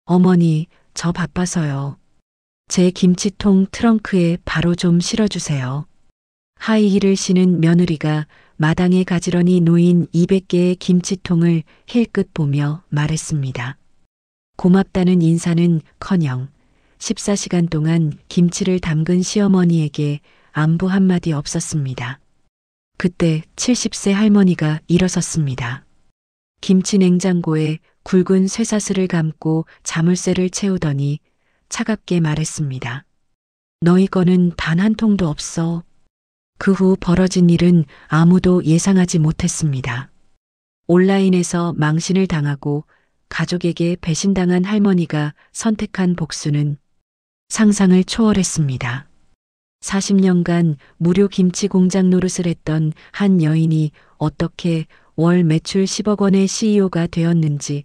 어머니, 저 바빠서요. 제 김치통 트렁크에 바로 좀 실어주세요. 하이힐을 신은 며느리가 마당에 가지런히 놓인 200개의 김치통을 힐끗 보며 말했습니다. 고맙다는 인사는커녕 14시간 동안 김치를 담근 시어머니에게 안부 한마디 없었습니다. 그때 70세 할머니가 일어섰습니다. 김치 냉장고에 굵은 쇠사슬을 감고 자물쇠를 채우더니 차갑게 말했습니다. 너희 거는 단 한 통도 없어. 그 후 벌어진 일은 아무도 예상하지 못했습니다. 온라인에서 망신을 당하고 가족에게 배신당한 할머니가 선택한 복수는 상상을 초월했습니다. 40년간 무료 김치 공장 노릇을 했던 한 여인이 어떻게 월 매출 10억 원의 CEO가 되었는지,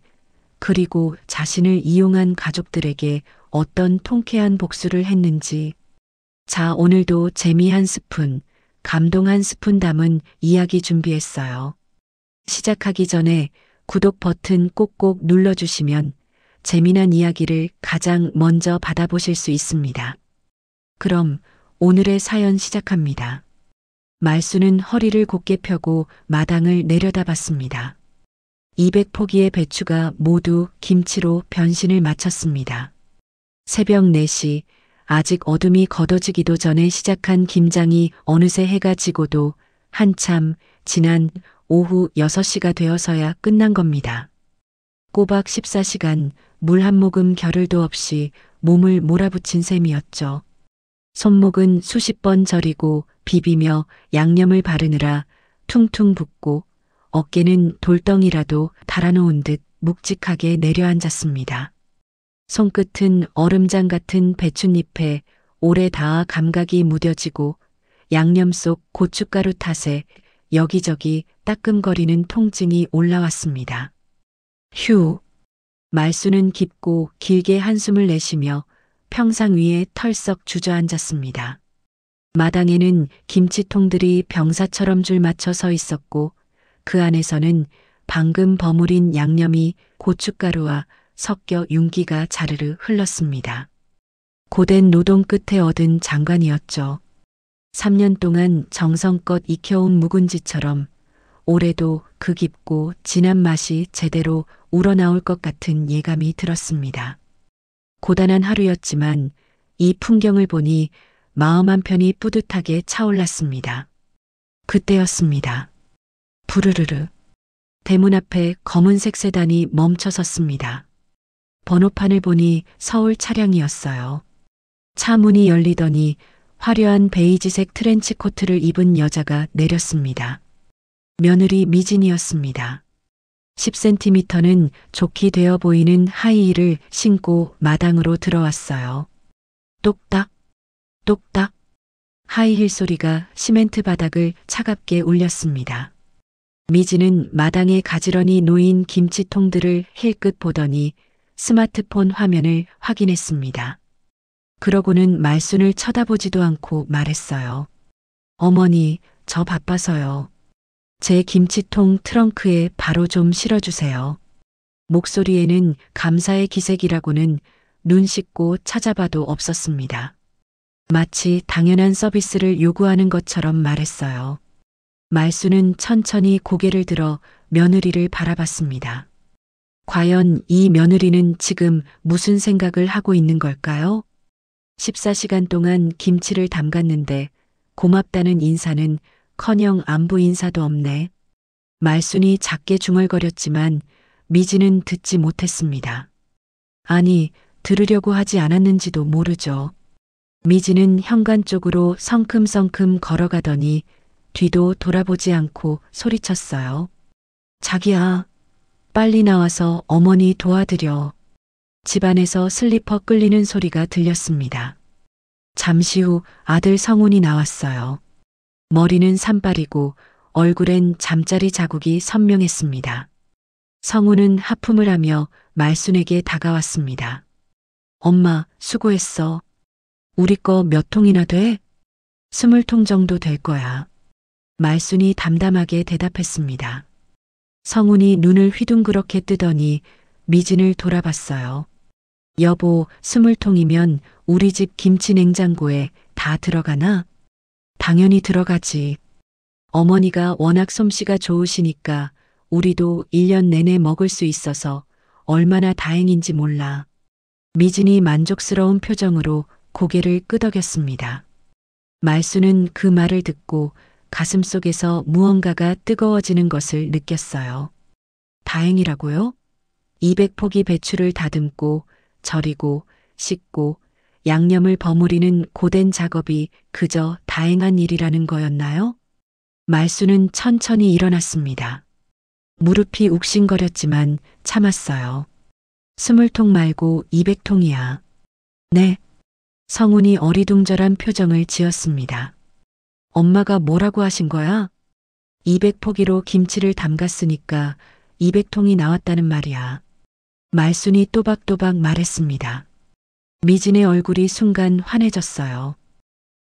그리고 자신을 이용한 가족들에게 어떤 통쾌한 복수를 했는지. 자, 오늘도 재미 한 스푼, 감동 한 스푼 담은 이야기 준비했어요. 시작하기 전에 구독 버튼 꼭꼭 눌러주시면 재미난 이야기를 가장 먼저 받아보실 수 있습니다. 그럼 오늘의 사연 시작합니다. 말수는 허리를 곧게 펴고 마당을 내려다봤습니다. 200포기의 배추가 모두 김치로 변신을 마쳤습니다. 새벽 4시, 아직 어둠이 걷어지기도 전에 시작한 김장이 어느새 해가 지고도 한참 지난 오후 6시가 되어서야 끝난 겁니다. 꼬박 14시간 물 한 모금 겨를도 없이 몸을 몰아붙인 셈이었죠. 손목은 수십 번 저리고 비비며 양념을 바르느라 퉁퉁 붓고 어깨는 돌덩이라도 달아놓은 듯 묵직하게 내려앉았습니다. 손끝은 얼음장 같은 배춧잎에 오래 닿아 감각이 무뎌지고 양념 속 고춧가루 탓에 여기저기 따끔거리는 통증이 올라왔습니다. 휴. 말수는 깊고 길게 한숨을 내쉬며 평상 위에 털썩 주저앉았습니다. 마당에는 김치통들이 병사처럼 줄 맞춰 서 있었고 그 안에서는 방금 버무린 양념이 고춧가루와 섞여 윤기가 자르르 흘렀습니다. 고된 노동 끝에 얻은 장관이었죠. 3년 동안 정성껏 익혀온 묵은지처럼 올해도 그 깊고 진한 맛이 제대로 우러나올 것 같은 예감이 들었습니다. 고단한 하루였지만 이 풍경을 보니 마음 한편이 뿌듯하게 차올랐습니다. 그때였습니다. 부르르르. 대문 앞에 검은색 세단이 멈춰 섰습니다. 번호판을 보니 서울 차량이었어요. 차 문이 열리더니 화려한 베이지색 트렌치 코트를 입은 여자가 내렸습니다. 며느리 미진이었습니다. 10cm는 좋게 되어 보이는 하이힐을 신고 마당으로 들어왔어요. 똑딱, 똑딱. 하이힐 소리가 시멘트 바닥을 차갑게 울렸습니다. 미진은 마당에 가지런히 놓인 김치통들을 힐끗 보더니 스마트폰 화면을 확인했습니다. 그러고는 말순을 쳐다보지도 않고 말했어요. 어머니, 저 바빠서요. 제 김치통 트렁크에 바로 좀 실어주세요. 목소리에는 감사의 기색이라고는 눈 씻고 찾아봐도 없었습니다. 마치 당연한 서비스를 요구하는 것처럼 말했어요. 말수는 천천히 고개를 들어 며느리를 바라봤습니다. 과연 이 며느리는 지금 무슨 생각을 하고 있는 걸까요? 14시간 동안 김치를 담갔는데 고맙다는 인사는 커녕 안부 인사도 없네. 말순이 작게 중얼거렸지만 미지는 듣지 못했습니다. 아니, 들으려고 하지 않았는지도 모르죠. 미지는 현관 쪽으로 성큼성큼 걸어가더니 뒤도 돌아보지 않고 소리쳤어요. 자기야, 빨리 나와서 어머니 도와드려. 집안에서 슬리퍼 끌리는 소리가 들렸습니다. 잠시 후 아들 성훈이 나왔어요. 머리는 산발이고 얼굴엔 잠자리 자국이 선명했습니다. 성훈은 하품을 하며 말순에게 다가왔습니다. 엄마, 수고했어. 우리 거 몇 통이나 돼? 20통 정도 될 거야. 말순이 담담하게 대답했습니다. 성훈이 눈을 휘둥그렇게 뜨더니 미진을 돌아봤어요. 여보, 20통이면 우리 집 김치 냉장고에 다 들어가나? 당연히 들어가지. 어머니가 워낙 솜씨가 좋으시니까 우리도 1년 내내 먹을 수 있어서 얼마나 다행인지 몰라. 미진이 만족스러운 표정으로 고개를 끄덕였습니다. 말수는 그 말을 듣고 가슴속에서 무언가가 뜨거워지는 것을 느꼈어요. 다행이라고요? 200포기 배추를 다듬고 절이고 씻고 양념을 버무리는 고된 작업이 그저 다행한 일이라는 거였나요? 말수는 천천히 일어났습니다. 무릎이 욱신거렸지만 참았어요. 20통 말고 200통이야. 네. 성훈이 어리둥절한 표정을 지었습니다. 엄마가 뭐라고 하신 거야? 200포기로 김치를 담갔으니까 200통이 나왔다는 말이야. 말순이 또박또박 말했습니다. 미진의 얼굴이 순간 환해졌어요.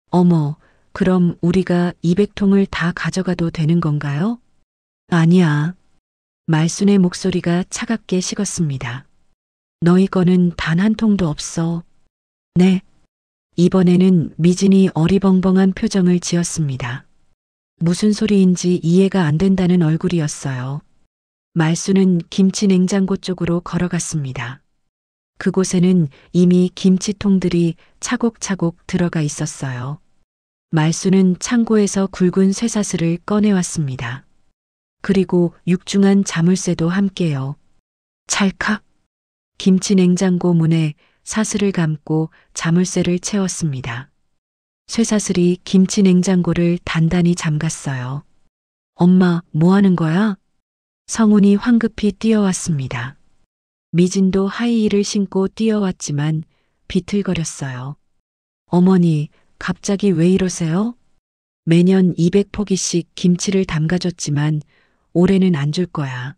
어머, 그럼 우리가 200통을 다 가져가도 되는 건가요? 아니야. 말순의 목소리가 차갑게 식었습니다. 너희 거는 단 한 통도 없어. 네. 이번에는 미진이 어리벙벙한 표정을 지었습니다. 무슨 소리인지 이해가 안 된다는 얼굴이었어요. 말수는 김치 냉장고 쪽으로 걸어갔습니다. 그곳에는 이미 김치통들이 차곡차곡 들어가 있었어요. 말수는 창고에서 굵은 쇠사슬을 꺼내왔습니다. 그리고 육중한 자물쇠도 함께요. 찰칵! 김치 냉장고 문에 사슬을 감고 자물쇠를 채웠습니다. 쇠사슬이 김치 냉장고를 단단히 잠갔어요. 엄마, 뭐 하는 거야? 성훈이 황급히 뛰어왔습니다. 미진도 하이힐을 신고 뛰어왔지만 비틀거렸어요. 어머니, 갑자기 왜 이러세요? 매년 200포기씩 김치를 담가줬지만 올해는 안 줄 거야.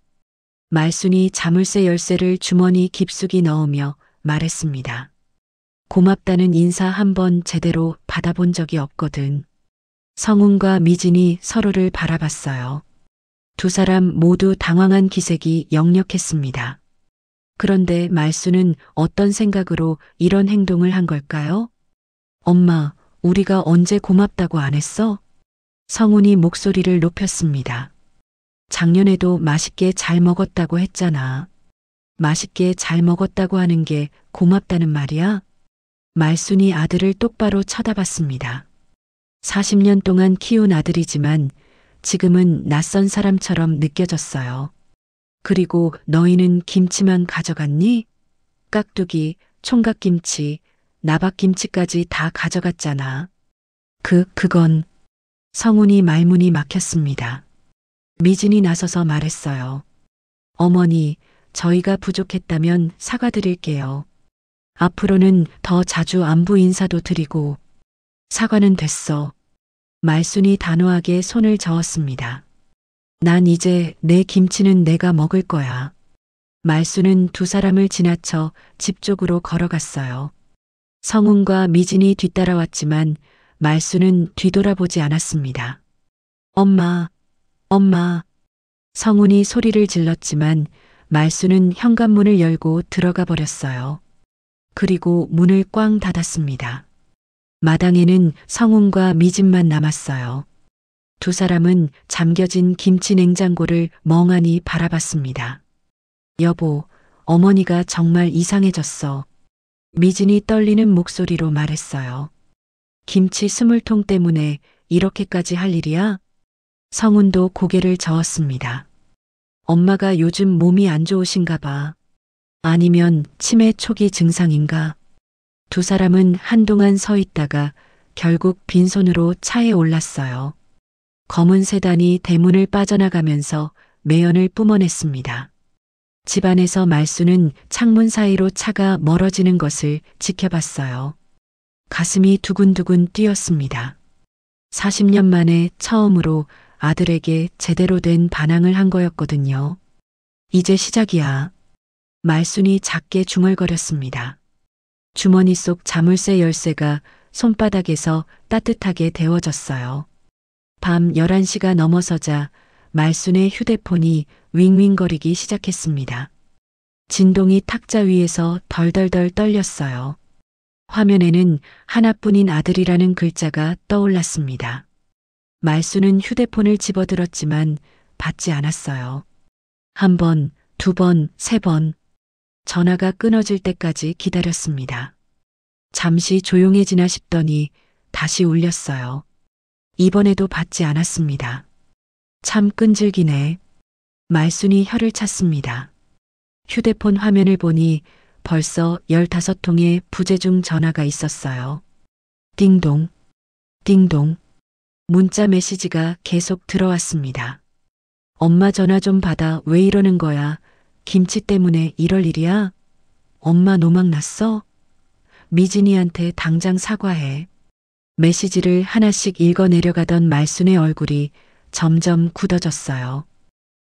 말순이 자물쇠 열쇠를 주머니 깊숙이 넣으며 말했습니다. 고맙다는 인사 한번 제대로 받아본 적이 없거든. 성훈과 미진이 서로를 바라봤어요. 두 사람 모두 당황한 기색이 역력했습니다. 그런데 말수는 어떤 생각으로 이런 행동을 한 걸까요? 엄마, 우리가 언제 고맙다고 안 했어? 성훈이 목소리를 높였습니다. 작년에도 맛있게 잘 먹었다고 했잖아. 맛있게 잘 먹었다고 하는 게 고맙다는 말이야? 말순이 아들을 똑바로 쳐다봤습니다. 40년 동안 키운 아들이지만 지금은 낯선 사람처럼 느껴졌어요. 그리고 너희는 김치만 가져갔니? 깍두기, 총각김치, 나박김치까지 다 가져갔잖아. 그건 성훈이 말문이 막혔습니다. 미진이 나서서 말했어요. 어머니, 저희가 부족했다면 사과드릴게요. 앞으로는 더 자주 안부 인사도 드리고. 사과는 됐어. 말순이 단호하게 손을 저었습니다. 난 이제 내 김치는 내가 먹을 거야. 말순은 두 사람을 지나쳐 집 쪽으로 걸어갔어요. 성훈과 미진이 뒤따라왔지만 말순은 뒤돌아보지 않았습니다. 엄마. 성훈이 소리를 질렀지만 말순은 현관문을 열고 들어가 버렸어요. 그리고 문을 꽝 닫았습니다. 마당에는 성훈과 미진만 남았어요. 두 사람은 잠겨진 김치 냉장고를 멍하니 바라봤습니다. 여보, 어머니가 정말 이상해졌어. 미진이 떨리는 목소리로 말했어요. 김치 20통 때문에 이렇게까지 할 일이야? 성훈도 고개를 저었습니다. 엄마가 요즘 몸이 안 좋으신가 봐. 아니면 치매 초기 증상인가? 두 사람은 한동안 서 있다가 결국 빈손으로 차에 올랐어요. 검은 세단이 대문을 빠져나가면서 매연을 뿜어냈습니다. 집안에서 말수는 창문 사이로 차가 멀어지는 것을 지켜봤어요. 가슴이 두근두근 뛰었습니다. 40년 만에 처음으로 아들에게 제대로 된 반항을 한 거였거든요. 이제 시작이야. 말순이 작게 중얼거렸습니다. 주머니 속 자물쇠 열쇠가 손바닥에서 따뜻하게 데워졌어요. 밤 11시가 넘어서자 말순의 휴대폰이 윙윙거리기 시작했습니다. 진동이 탁자 위에서 덜덜덜 떨렸어요. 화면에는 하나뿐인 아들이라는 글자가 떠올랐습니다. 말수는 휴대폰을 집어들었지만 받지 않았어요. 한 번, 두 번, 세 번. 전화가 끊어질 때까지 기다렸습니다. 잠시 조용해지나 싶더니 다시 울렸어요. 이번에도 받지 않았습니다. 참 끈질기네. 말순이 혀를 찼습니다. 휴대폰 화면을 보니 벌써 15통의 부재중 전화가 있었어요. 띵동, 띵동. 문자 메시지가 계속 들어왔습니다. 엄마 전화 좀 받아. 왜 이러는 거야? 김치 때문에 이럴 일이야? 엄마 노망 났어? 미진이한테 당장 사과해. 메시지를 하나씩 읽어 내려가던 말순의 얼굴이 점점 굳어졌어요.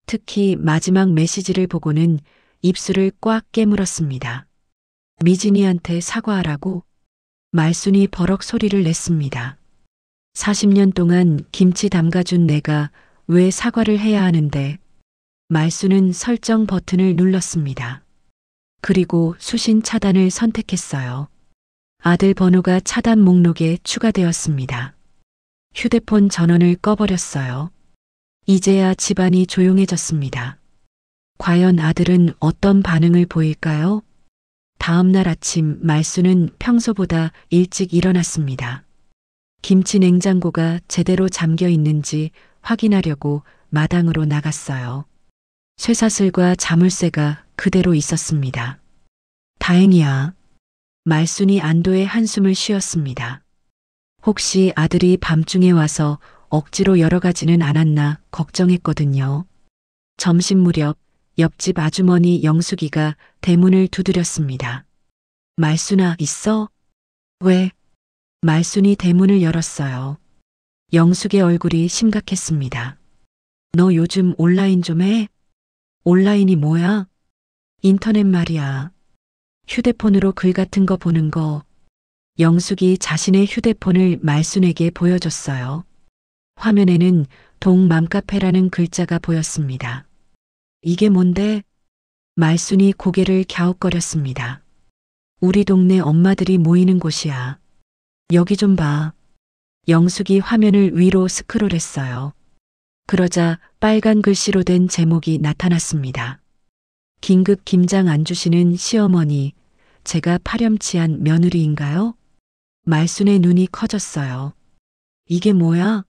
특히 마지막 메시지를 보고는 입술을 꽉 깨물었습니다. 미진이한테 사과하라고? 말순이 버럭 소리를 냈습니다. 40년 동안 김치 담가준 내가 왜 사과를 해야 하는데? 말순은 설정 버튼을 눌렀습니다. 그리고 수신 차단을 선택했어요. 아들 번호가 차단 목록에 추가되었습니다. 휴대폰 전원을 꺼버렸어요. 이제야 집안이 조용해졌습니다. 과연 아들은 어떤 반응을 보일까요? 다음 날 아침 말수는 평소보다 일찍 일어났습니다. 김치 냉장고가 제대로 잠겨 있는지 확인하려고 마당으로 나갔어요. 쇠사슬과 자물쇠가 그대로 있었습니다. 다행이야. 말순이 안도의 한숨을 쉬었습니다. 혹시 아들이 밤중에 와서 억지로 열어가지는 않았나 걱정했거든요. 점심 무렵 옆집 아주머니 영숙이가 대문을 두드렸습니다. 말순아, 있어? 왜? 말순이 대문을 열었어요. 영숙의 얼굴이 심각했습니다. 너 요즘 온라인 좀 해? 온라인이 뭐야? 인터넷 말이야. 휴대폰으로 글 같은 거 보는 거. 영숙이 자신의 휴대폰을 말순에게 보여줬어요. 화면에는 동맘카페라는 글자가 보였습니다. 이게 뭔데? 말순이 고개를 갸웃거렸습니다. 우리 동네 엄마들이 모이는 곳이야. 여기 좀 봐. 영숙이 화면을 위로 스크롤했어요. 그러자 빨간 글씨로 된 제목이 나타났습니다. 긴급 김장 안 주시는 시어머니, 제가 파렴치한 며느리인가요? 말순의 눈이 커졌어요. 이게 뭐야?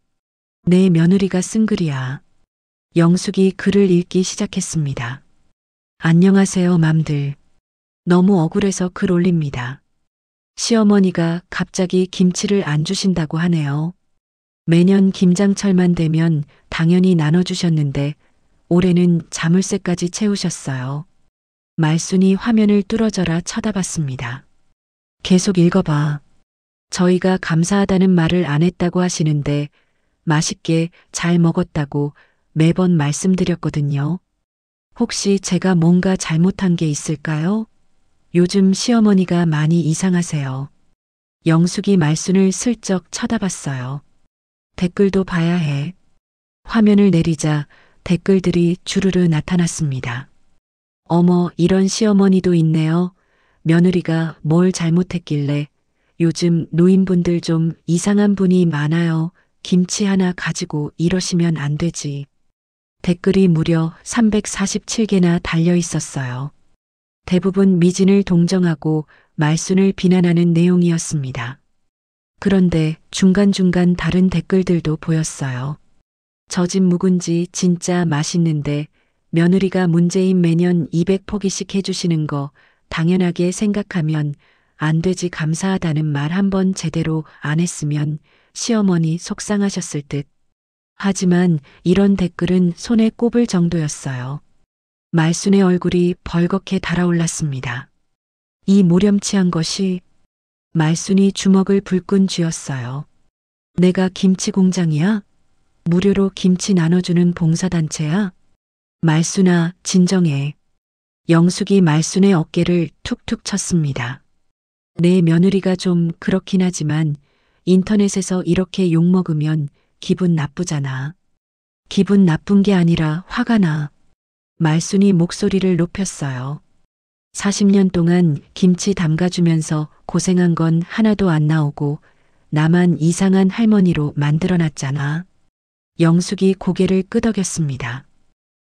내 며느리가 쓴 글이야. 영숙이 글을 읽기 시작했습니다. 안녕하세요, 맘들. 너무 억울해서 글 올립니다. 시어머니가 갑자기 김치를 안 주신다고 하네요. 매년 김장철만 되면 당연히 나눠주셨는데 올해는 자물쇠까지 채우셨어요. 말순이 화면을 뚫어져라 쳐다봤습니다. 계속 읽어봐. 저희가 감사하다는 말을 안 했다고 하시는데 맛있게 잘 먹었다고 매번 말씀드렸거든요. 혹시 제가 뭔가 잘못한 게 있을까요? 요즘 시어머니가 많이 이상하세요. 영숙이 말순을 슬쩍 쳐다봤어요. 댓글도 봐야 해. 화면을 내리자 댓글들이 주르르 나타났습니다. 어머, 이런 시어머니도 있네요. 며느리가 뭘 잘못했길래. 요즘 노인분들 좀 이상한 분이 많아요. 김치 하나 가지고 이러시면 안 되지. 댓글이 무려 347개나 달려 있었어요. 대부분 미진을 동정하고 말순을 비난하는 내용이었습니다. 그런데 중간중간 다른 댓글들도 보였어요. 저 집 묵은지 진짜 맛있는데 며느리가 문재인 매년 200포기씩 해주시는 거 당연하게 생각하면 안 되지. 감사하다는 말 한번 제대로 안 했으면 시어머니 속상하셨을 듯. 하지만 이런 댓글은 손에 꼽을 정도였어요. 말순의 얼굴이 벌겋게 달아올랐습니다. 이 모렴치한 것이. 말순이 주먹을 불끈 쥐었어요. 내가 김치 공장이야? 무료로 김치 나눠주는 봉사단체야? 말순아, 진정해. 영숙이 말순의 어깨를 툭툭 쳤습니다. 내 며느리가 좀 그렇긴 하지만 인터넷에서 이렇게 욕먹으면 기분 나쁘잖아. 기분 나쁜 게 아니라 화가 나. 말순이 목소리를 높였어요. 40년 동안 김치 담가주면서 고생한 건 하나도 안 나오고 나만 이상한 할머니로 만들어놨잖아. 영숙이 고개를 끄덕였습니다.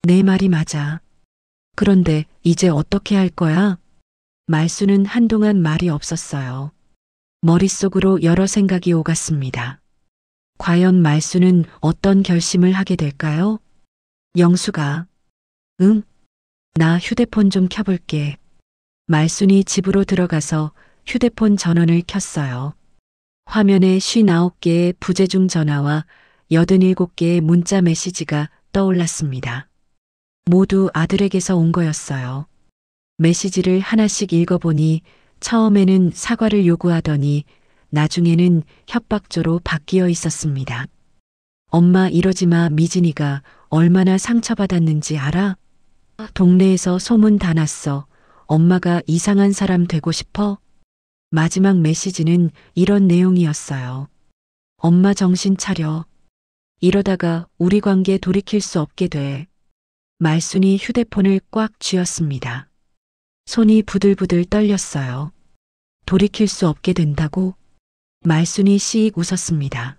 내 말이 맞아. 그런데 이제 어떻게 할 거야? 말수는 한동안 말이 없었어요. 머릿속으로 여러 생각이 오갔습니다. 과연 말수는 어떤 결심을 하게 될까요? 영수가, 응? 나 휴대폰 좀 켜볼게. 말순이 집으로 들어가서 휴대폰 전원을 켰어요. 화면에 59개의 부재중 전화와 87개의 문자 메시지가 떠올랐습니다. 모두 아들에게서 온 거였어요. 메시지를 하나씩 읽어보니 처음에는 사과를 요구하더니 나중에는 협박조로 바뀌어 있었습니다. 엄마 이러지 마. 미진이가 얼마나 상처받았는지 알아? 동네에서 소문 다 났어. 엄마가 이상한 사람 되고 싶어? 마지막 메시지는 이런 내용이었어요. 엄마 정신 차려. 이러다가 우리 관계 돌이킬 수 없게 돼. 말순이 휴대폰을 꽉 쥐었습니다. 손이 부들부들 떨렸어요. 돌이킬 수 없게 된다고? 말순이 씩 웃었습니다.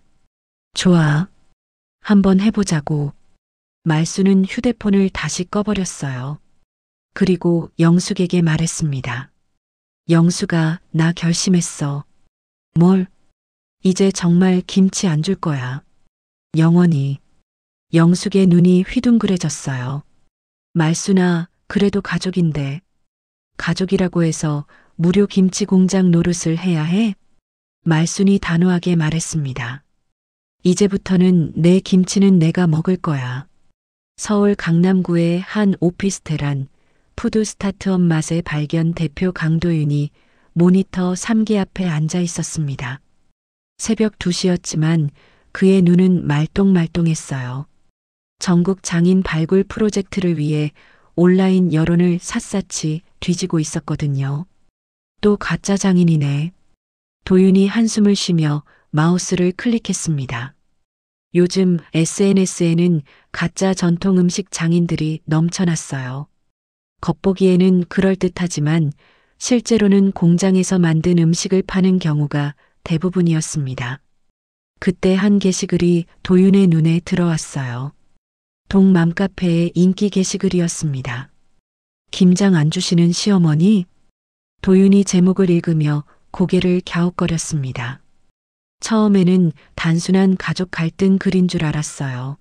좋아. 한번 해보자고. 말순은 휴대폰을 다시 꺼버렸어요. 그리고 영숙에게 말했습니다. 영숙아, 나 결심했어. 뭘? 이제 정말 김치 안 줄 거야. 영원히. 영숙의 눈이 휘둥그레졌어요. 말순아, 그래도 가족인데. 가족이라고 해서 무료 김치 공장 노릇을 해야 해? 말순이 단호하게 말했습니다. 이제부터는 내 김치는 내가 먹을 거야. 서울 강남구의 한 오피스텔 푸드 스타트업 맛의 발견 대표 강도윤이 모니터 3개 앞에 앉아 있었습니다. 새벽 2시였지만 그의 눈은 말똥말똥했어요. 전국 장인 발굴 프로젝트를 위해 온라인 여론을 샅샅이 뒤지고 있었거든요. 또 가짜 장인이네. 도윤이 한숨을 쉬며 마우스를 클릭했습니다. 요즘 SNS에는 가짜 전통 음식 장인들이 넘쳐났어요. 겉보기에는 그럴듯하지만 실제로는 공장에서 만든 음식을 파는 경우가 대부분이었습니다. 그때 한 게시글이 도윤의 눈에 들어왔어요. 동맘카페의 인기 게시글이었습니다. 김장 안 주시는 시어머니? 도윤이 제목을 읽으며 고개를 갸웃거렸습니다. 처음에는 단순한 가족 갈등 글인 줄 알았어요.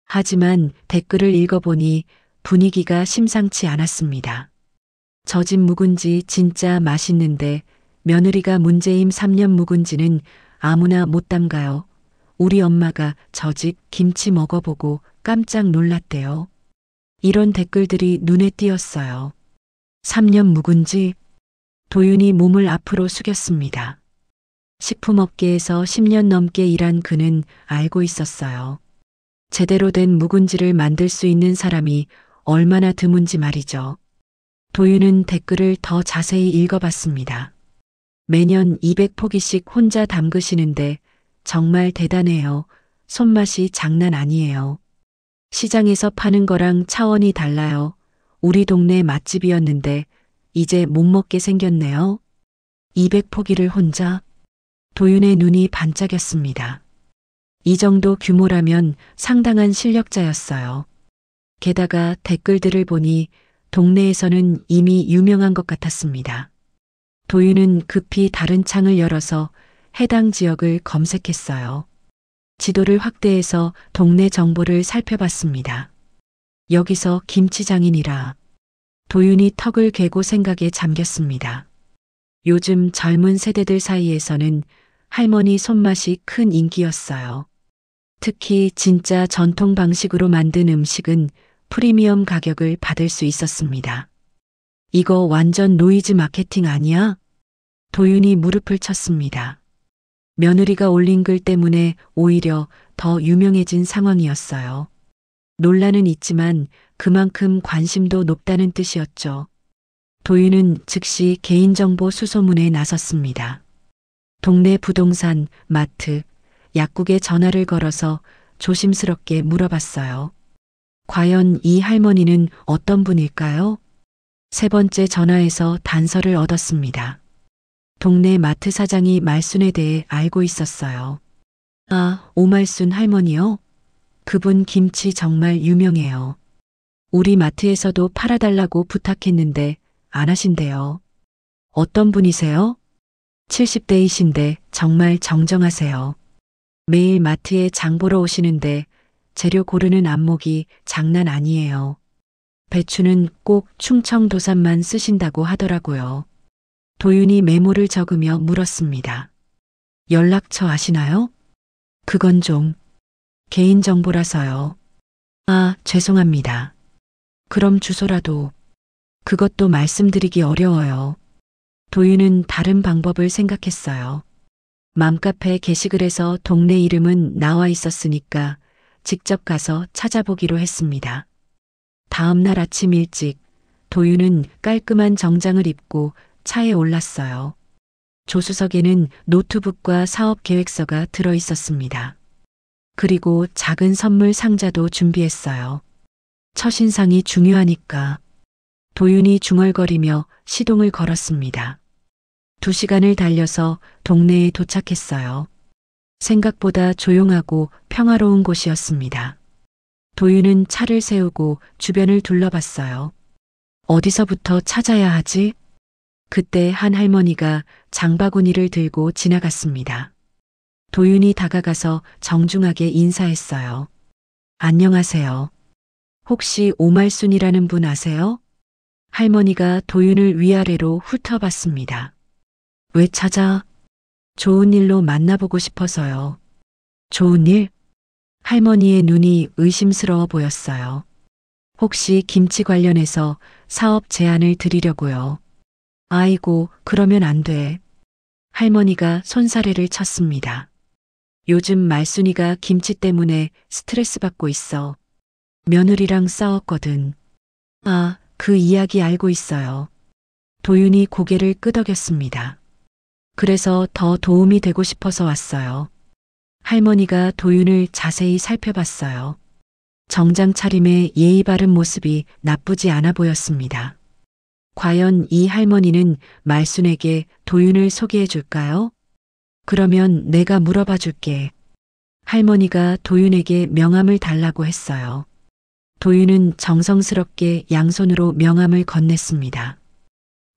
하지만 댓글을 읽어보니 분위기가 심상치 않았습니다. 저 집 묵은지 진짜 맛있는데 며느리가 문재임 3년 묵은지는 아무나 못 담가요. 우리 엄마가 저 집 김치 먹어보고 깜짝 놀랐대요. 이런 댓글들이 눈에 띄었어요. 3년 묵은지? 도윤이 몸을 앞으로 숙였습니다. 식품업계에서 10년 넘게 일한 그는 알고 있었어요. 제대로 된 묵은지를 만들 수 있는 사람이 얼마나 드문지 말이죠. 도윤은 댓글을 더 자세히 읽어봤습니다. 매년 200포기씩 혼자 담그시는데 정말 대단해요. 손맛이 장난 아니에요. 시장에서 파는 거랑 차원이 달라요. 우리 동네 맛집이었는데 이제 못 먹게 생겼네요. 200포기를 혼자? 도윤의 눈이 반짝였습니다. 이 정도 규모라면 상당한 실력자였어요. 게다가 댓글들을 보니 동네에서는 이미 유명한 것 같았습니다. 도윤은 급히 다른 창을 열어서 해당 지역을 검색했어요. 지도를 확대해서 동네 정보를 살펴봤습니다. 여기서 김치장인이라. 도윤이 턱을 괴고 생각에 잠겼습니다. 요즘 젊은 세대들 사이에서는 할머니 손맛이 큰 인기였어요. 특히 진짜 전통 방식으로 만든 음식은 프리미엄 가격을 받을 수 있었습니다. 이거 완전 노이즈 마케팅 아니야? 도윤이 무릎을 쳤습니다. 며느리가 올린 글 때문에 오히려 더 유명해진 상황이었어요. 논란은 있지만 그만큼 관심도 높다는 뜻이었죠. 도윤은 즉시 개인정보 수소문에 나섰습니다. 동네 부동산, 마트, 약국에 전화를 걸어서 조심스럽게 물어봤어요. 과연 이 할머니는 어떤 분일까요? 세 번째 전화에서 단서를 얻었습니다. 동네 마트 사장이 말순에 대해 알고 있었어요. 아, 오말순 할머니요? 그분 김치 정말 유명해요. 우리 마트에서도 팔아달라고 부탁했는데 안 하신대요. 어떤 분이세요? 70대이신데 정말 정정하세요. 매일 마트에 장 보러 오시는데 재료 고르는 안목이 장난 아니에요. 배추는 꼭 충청도산만 쓰신다고 하더라고요. 도윤이 메모를 적으며 물었습니다. 연락처 아시나요? 그건 좀 개인정보라서요. 아, 죄송합니다. 그럼 주소라도. 그것도 말씀드리기 어려워요. 도윤은 다른 방법을 생각했어요. 맘카페 게시글에서 동네 이름은 나와 있었으니까 직접 가서 찾아보기로 했습니다. 다음 날 아침 일찍 도윤은 깔끔한 정장을 입고 차에 올랐어요. 조수석에는 노트북과 사업 계획서가 들어 있었습니다. 그리고 작은 선물 상자도 준비했어요. 첫인상이 중요하니까. 도윤이 중얼거리며 시동을 걸었습니다. 2시간을 달려서 동네에 도착했어요. 생각보다 조용하고 평화로운 곳이었습니다. 도윤은 차를 세우고 주변을 둘러봤어요. 어디서부터 찾아야 하지? 그때 한 할머니가 장바구니를 들고 지나갔습니다. 도윤이 다가가서 정중하게 인사했어요. 안녕하세요. 혹시 오말순이라는 분 아세요? 할머니가 도윤을 위아래로 훑어봤습니다. 왜 찾아? 좋은 일로 만나보고 싶어서요. 좋은 일? 할머니의 눈이 의심스러워 보였어요. 혹시 김치 관련해서 사업 제안을 드리려고요. 아이고, 그러면 안 돼. 할머니가 손사래를 쳤습니다. 요즘 말순이가 김치 때문에 스트레스 받고 있어. 며느리랑 싸웠거든. 아, 그 이야기 알고 있어요. 도윤이 고개를 끄덕였습니다. 그래서 더 도움이 되고 싶어서 왔어요. 할머니가 도윤을 자세히 살펴봤어요. 정장 차림의 예의 바른 모습이 나쁘지 않아 보였습니다. 과연 이 할머니는 말순에게 도윤을 소개해 줄까요? 그러면 내가 물어봐 줄게. 할머니가 도윤에게 명함을 달라고 했어요. 도윤은 정성스럽게 양손으로 명함을 건넸습니다.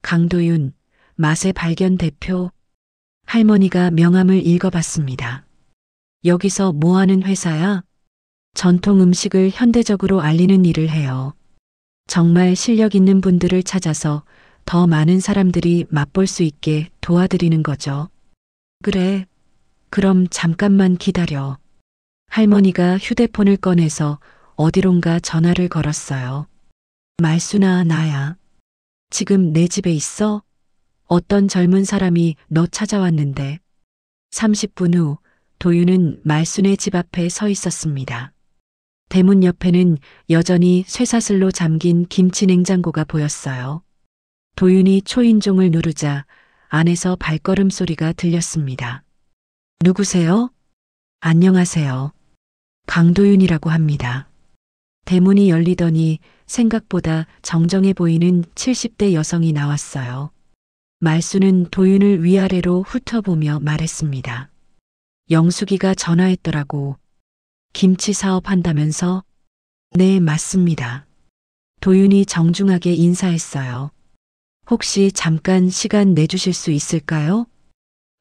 강도윤, 맛의 발견 대표. 할머니가 명함을 읽어봤습니다. 여기서 뭐 하는 회사야? 전통 음식을 현대적으로 알리는 일을 해요. 정말 실력 있는 분들을 찾아서 더 많은 사람들이 맛볼 수 있게 도와드리는 거죠. 그래. 그럼 잠깐만 기다려. 할머니가 휴대폰을 꺼내서 어디론가 전화를 걸었어요. 말순아, 나야. 지금 내 집에 있어? 어떤 젊은 사람이 너 찾아왔는데. 30분 후 도윤은 말순의 집 앞에 서 있었습니다. 대문 옆에는 여전히 쇠사슬로 잠긴 김치 냉장고가 보였어요. 도윤이 초인종을 누르자 안에서 발걸음 소리가 들렸습니다. 누구세요? 안녕하세요. 강도윤이라고 합니다. 대문이 열리더니 생각보다 정정해 보이는 70대 여성이 나왔어요. 말순은 도윤을 위아래로 훑어보며 말했습니다. 영숙이가 전화했더라고. 김치 사업 한다면서? 네, 맞습니다. 도윤이 정중하게 인사했어요. 혹시 잠깐 시간 내주실 수 있을까요?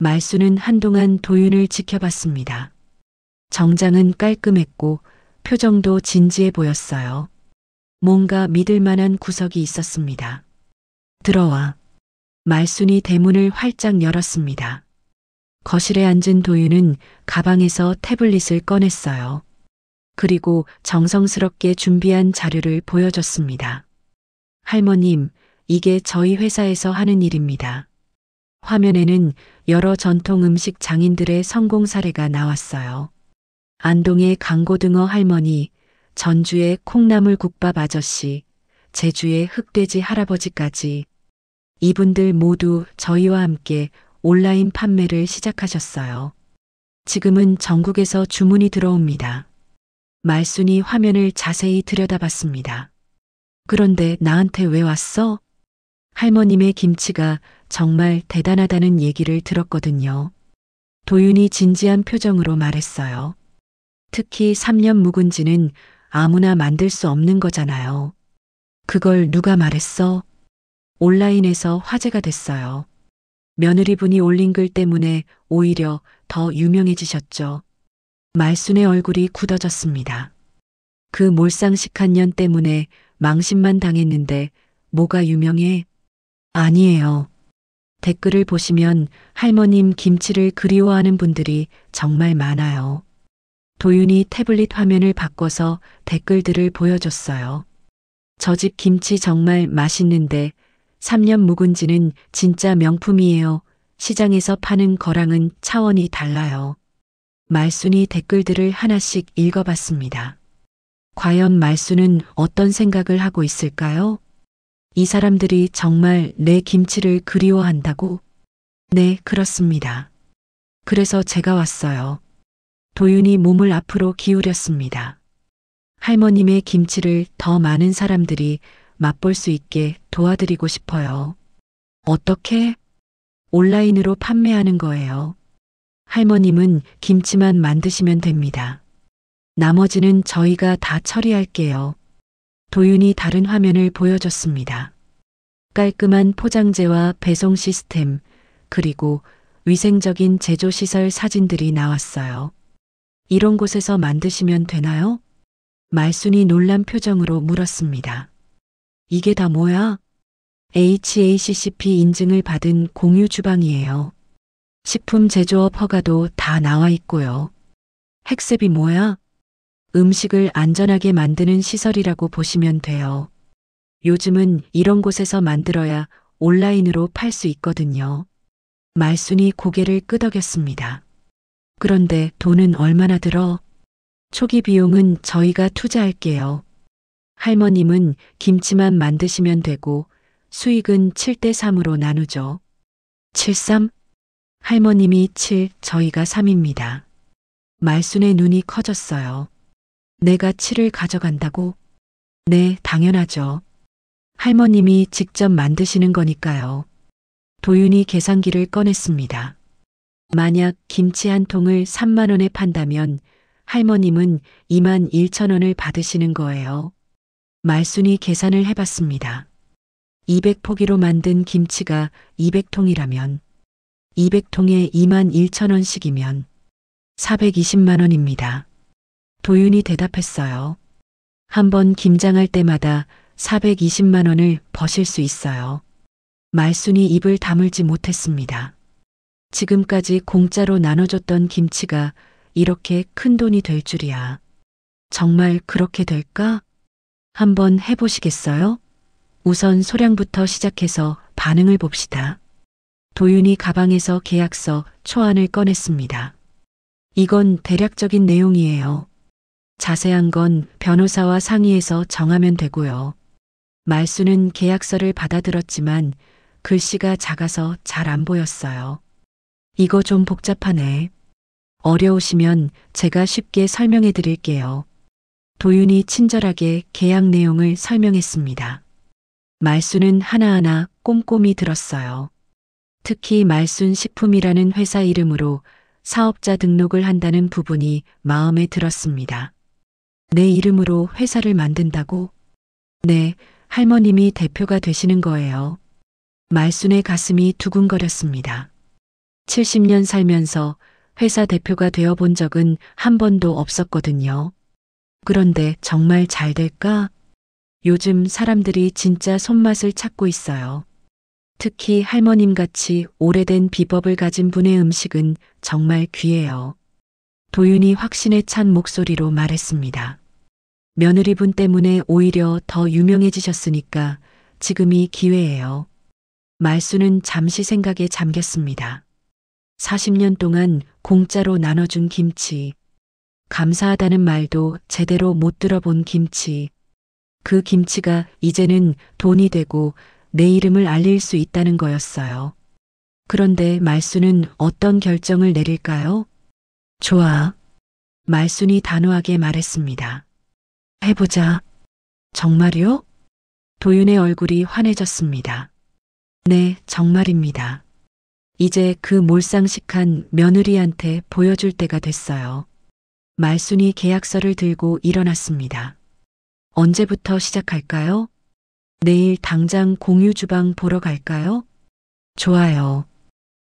말순은 한동안 도윤을 지켜봤습니다. 정장은 깔끔했고 표정도 진지해 보였어요. 뭔가 믿을 만한 구석이 있었습니다. 들어와. 말순이 대문을 활짝 열었습니다. 거실에 앉은 도윤은 가방에서 태블릿을 꺼냈어요. 그리고 정성스럽게 준비한 자료를 보여줬습니다. 할머님, 이게 저희 회사에서 하는 일입니다. 화면에는 여러 전통 음식 장인들의 성공 사례가 나왔어요. 안동의 강고등어 할머니, 전주의 콩나물 국밥 아저씨, 제주의 흑돼지 할아버지까지 이분들 모두 저희와 함께 온라인 판매를 시작하셨어요. 지금은 전국에서 주문이 들어옵니다. 말순이 화면을 자세히 들여다봤습니다. 그런데 나한테 왜 왔어? 할머님의 김치가 정말 대단하다는 얘기를 들었거든요. 도윤이 진지한 표정으로 말했어요. 특히 3년 묵은지는 아무나 만들 수 없는 거잖아요. 그걸 누가 말했어? 온라인에서 화제가 됐어요. 며느리분이 올린 글 때문에 오히려 더 유명해지셨죠. 말순의 얼굴이 굳어졌습니다. 그 몰상식한 년 때문에 망신만 당했는데 뭐가 유명해? 아니에요. 댓글을 보시면 할머님 김치를 그리워하는 분들이 정말 많아요. 도윤이 태블릿 화면을 바꿔서 댓글들을 보여줬어요. 저 집 김치 정말 맛있는데 3년 묵은지는 진짜 명품이에요. 시장에서 파는 거랑은 차원이 달라요. 말순이 댓글들을 하나씩 읽어봤습니다. 과연 말순은 어떤 생각을 하고 있을까요? 이 사람들이 정말 내 김치를 그리워한다고? 네, 그렇습니다. 그래서 제가 왔어요. 도윤이 몸을 앞으로 기울였습니다. 할머님의 김치를 더 많은 사람들이 맛볼 수 있게 도와드리고 싶어요. 어떻게? 온라인으로 판매하는 거예요. 할머님은 김치만 만드시면 됩니다. 나머지는 저희가 다 처리할게요. 도윤이 다른 화면을 보여줬습니다. 깔끔한 포장재와 배송 시스템, 그리고 위생적인 제조시설 사진들이 나왔어요. 이런 곳에서 만드시면 되나요? 말순이 놀란 표정으로 물었습니다. 이게 다 뭐야? HACCP 인증을 받은 공유 주방이에요. 식품 제조업 허가도 다 나와 있고요. 핵셉이 뭐야? 음식을 안전하게 만드는 시설이라고 보시면 돼요. 요즘은 이런 곳에서 만들어야 온라인으로 팔 수 있거든요. 말순이 고개를 끄덕였습니다. 그런데 돈은 얼마나 들어? 초기 비용은 저희가 투자할게요. 할머님은 김치만 만드시면 되고 수익은 7대3으로 나누죠. 7-3? 할머님이 7, 저희가 3입니다. 말순의 눈이 커졌어요. 내가 7을 가져간다고? 네, 당연하죠. 할머님이 직접 만드시는 거니까요. 도윤이 계산기를 꺼냈습니다. 만약 김치 한 통을 3만 원에 판다면 할머님은 2만 1천 원을 받으시는 거예요. 말순이 계산을 해봤습니다. 200포기로 만든 김치가 200통이라면 200통에 2만 1천 원씩이면 420만 원입니다. 도윤이 대답했어요. 한 번 김장할 때마다 420만 원을 버실 수 있어요. 말순이 입을 다물지 못했습니다. 지금까지 공짜로 나눠줬던 김치가 이렇게 큰 돈이 될 줄이야. 정말 그렇게 될까? 한번 해보시겠어요? 우선 소량부터 시작해서 반응을 봅시다. 도윤이 가방에서 계약서 초안을 꺼냈습니다. 이건 대략적인 내용이에요. 자세한 건 변호사와 상의해서 정하면 되고요. 말순은 계약서를 받아들었지만 글씨가 작아서 잘 안 보였어요. 이거 좀 복잡하네. 어려우시면 제가 쉽게 설명해 드릴게요. 도윤이 친절하게 계약 내용을 설명했습니다. 말순은 하나하나 꼼꼼히 들었어요. 특히 말순 식품이라는 회사 이름으로 사업자 등록을 한다는 부분이 마음에 들었습니다. 내 이름으로 회사를 만든다고? 네, 할머님이 대표가 되시는 거예요. 말순의 가슴이 두근거렸습니다. 70년 살면서 회사 대표가 되어 본 적은 한 번도 없었거든요. 그런데 정말 잘 될까? 요즘 사람들이 진짜 손맛을 찾고 있어요. 특히 할머님같이 오래된 비법을 가진 분의 음식은 정말 귀해요. 도윤이 확신에 찬 목소리로 말했습니다. 며느리분 때문에 오히려 더 유명해지셨으니까 지금이 기회예요. 말순은 잠시 생각에 잠겼습니다. 40년 동안 공짜로 나눠준 김치. 감사하다는 말도 제대로 못 들어본 김치. 그 김치가 이제는 돈이 되고 내 이름을 알릴 수 있다는 거였어요. 그런데 말순은 어떤 결정을 내릴까요? 좋아. 말순이 단호하게 말했습니다. 해보자. 정말요? 도윤의 얼굴이 환해졌습니다. 네, 정말입니다. 이제 그 몰상식한 며느리한테 보여줄 때가 됐어요. 말순이 계약서를 들고 일어났습니다. 언제부터 시작할까요? 내일 당장 공유 주방 보러 갈까요? 좋아요.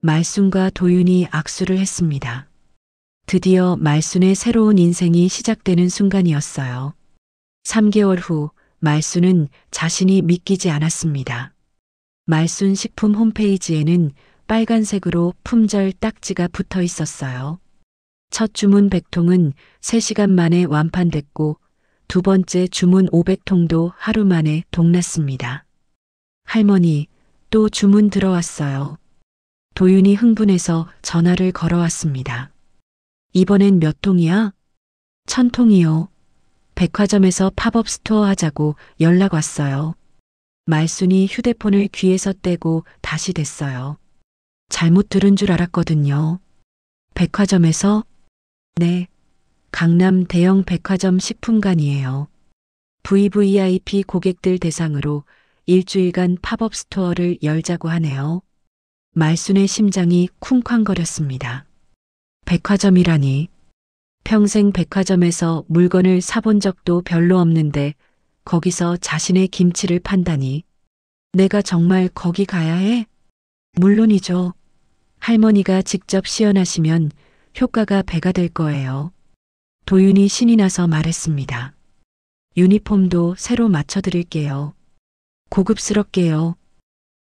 말순과 도윤이 악수를 했습니다. 드디어 말순의 새로운 인생이 시작되는 순간이었어요. 3개월 후 말순은 자신이 믿기지 않았습니다. 말순 식품 홈페이지에는 빨간색으로 품절 딱지가 붙어 있었어요. 첫 주문 100통은 3시간 만에 완판됐고 두 번째 주문 500통도 하루 만에 동났습니다. 할머니, 또 주문 들어왔어요. 도윤이 흥분해서 전화를 걸어왔습니다. 이번엔 몇 통이야? 1000통이요. 백화점에서 팝업 스토어 하자고 연락 왔어요. 말순이 휴대폰을 귀에서 떼고 다시 댔어요. 잘못 들은 줄 알았거든요. 백화점에서? 네. 강남 대형 백화점 식품관이에요. VVIP 고객들 대상으로 일주일간 팝업 스토어를 열자고 하네요. 말순의 심장이 쿵쾅거렸습니다. 백화점이라니. 평생 백화점에서 물건을 사본 적도 별로 없는데 거기서 자신의 김치를 판다니. 내가 정말 거기 가야 해? 물론이죠. 할머니가 직접 시연하시면 효과가 배가 될 거예요. 도윤이 신이 나서 말했습니다. 유니폼도 새로 맞춰드릴게요. 고급스럽게요.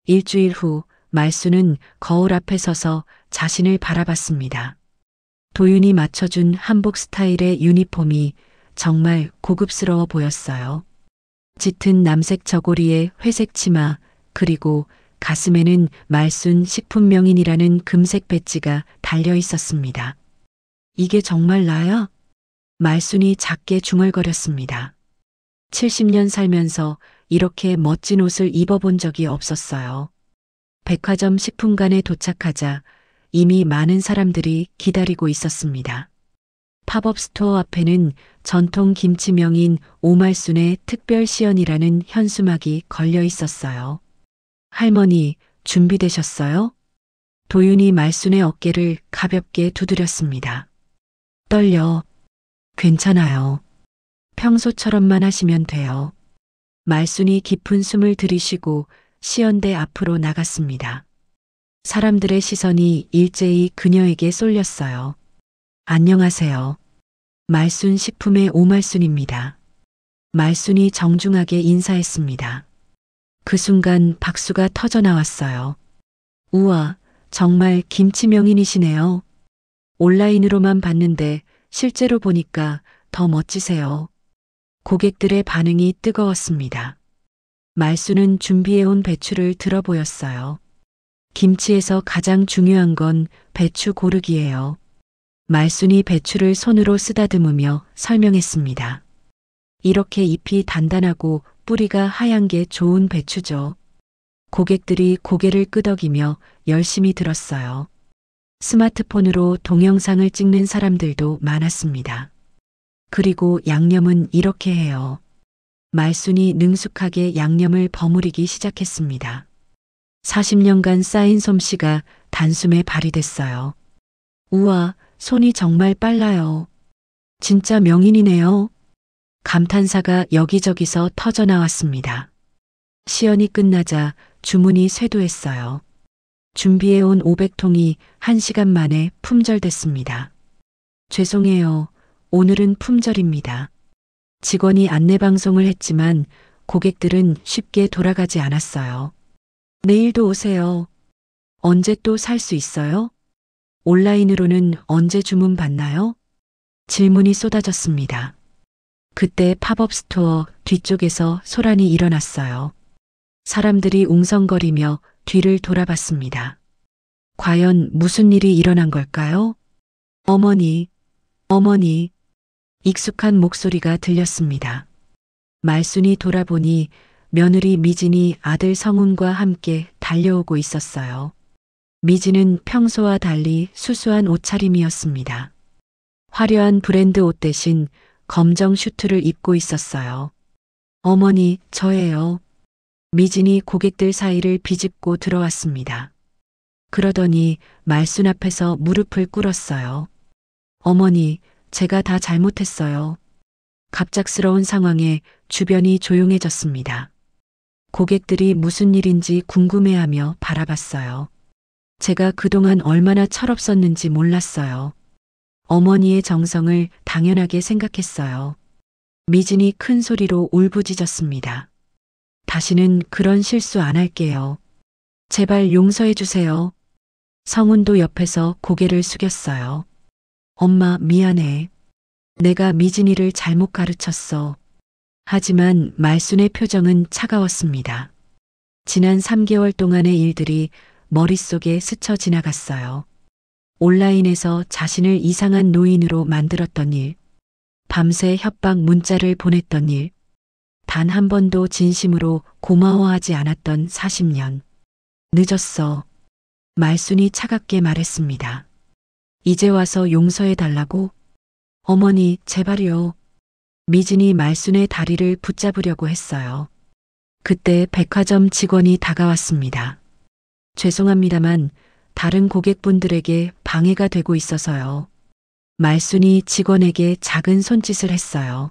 일주일 후 말순은 거울 앞에 서서 자신을 바라봤습니다. 도윤이 맞춰준 한복 스타일의 유니폼이 정말 고급스러워 보였어요. 짙은 남색 저고리에 회색 치마, 그리고 가슴에는 말순 식품명인이라는 금색 배지가 달려 있었습니다. 이게 정말 나야? 말순이 작게 중얼거렸습니다. 70년 살면서 이렇게 멋진 옷을 입어본 적이 없었어요. 백화점 식품관에 도착하자 이미 많은 사람들이 기다리고 있었습니다. 팝업 스토어 앞에는 전통 김치명인 오말순의 특별 시연이라는 현수막이 걸려 있었어요. 할머니, 준비되셨어요? 도윤이 말순의 어깨를 가볍게 두드렸습니다. 떨려. 괜찮아요. 평소처럼만 하시면 돼요. 말순이 깊은 숨을 들이쉬고 시연대 앞으로 나갔습니다. 사람들의 시선이 일제히 그녀에게 쏠렸어요. 안녕하세요. 말순 식품의 오말순입니다. 말순이 정중하게 인사했습니다. 그 순간 박수가 터져 나왔어요. 우와, 정말 김치 명인이시네요. 온라인으로만 봤는데 실제로 보니까 더 멋지세요. 고객들의 반응이 뜨거웠습니다. 말순은 준비해온 배추를 들어 보였어요. 김치에서 가장 중요한 건 배추 고르기예요. 말순이 배추를 손으로 쓰다듬으며 설명했습니다. 이렇게 잎이 단단하고 뿌리가 하얀 게 좋은 배추죠. 고객들이 고개를 끄덕이며 열심히 들었어요. 스마트폰으로 동영상을 찍는 사람들도 많았습니다. 그리고 양념은 이렇게 해요. 말순이 능숙하게 양념을 버무리기 시작했습니다. 40년간 쌓인 솜씨가 단숨에 발휘됐어요. 우와, 손이 정말 빨라요. 진짜 명인이네요. 감탄사가 여기저기서 터져 나왔습니다. 시연이 끝나자 주문이 쇄도했어요. 준비해온 500통이 1시간 만에 품절됐습니다. 죄송해요. 오늘은 품절입니다. 직원이 안내방송을 했지만 고객들은 쉽게 돌아가지 않았어요. 내일도 오세요. 언제 또 살 수 있어요? 온라인으로는 언제 주문 받나요? 질문이 쏟아졌습니다. 그때 팝업 스토어 뒤쪽에서 소란이 일어났어요. 사람들이 웅성거리며 뒤를 돌아봤습니다. 과연 무슨 일이 일어난 걸까요? 어머니, 어머니. 익숙한 목소리가 들렸습니다. 말순이 돌아보니 며느리 미진이 아들 성훈과 함께 달려오고 있었어요. 미진은 평소와 달리 수수한 옷차림이었습니다. 화려한 브랜드 옷 대신 검정 슈트를 입고 있었어요. 어머니, 저예요. 미진이 고객들 사이를 비집고 들어왔습니다. 그러더니 말순 앞에서 무릎을 꿇었어요. 어머니, 제가 다 잘못했어요. 갑작스러운 상황에 주변이 조용해졌습니다. 고객들이 무슨 일인지 궁금해하며 바라봤어요. 제가 그동안 얼마나 철없었는지 몰랐어요. 어머니의 정성을 당연하게 생각했어요. 미진이 큰 소리로 울부짖었습니다. 다시는 그런 실수 안 할게요. 제발 용서해 주세요. 성훈도 옆에서 고개를 숙였어요. 엄마, 미안해. 내가 미진이를 잘못 가르쳤어. 하지만 말순의 표정은 차가웠습니다. 지난 3개월 동안의 일들이 머릿속에 스쳐 지나갔어요. 온라인에서 자신을 이상한 노인으로 만들었던 일, 밤새 협박 문자를 보냈던 일, 단 한 번도 진심으로 고마워하지 않았던 40년. 늦었어. 말순이 차갑게 말했습니다. 이제 와서 용서해 달라고? 어머니, 제발요. 미진이 말순의 다리를 붙잡으려고 했어요. 그때 백화점 직원이 다가왔습니다. 죄송합니다만 다른 고객분들에게 방해가 되고 있어서요. 말순이 직원에게 작은 손짓을 했어요.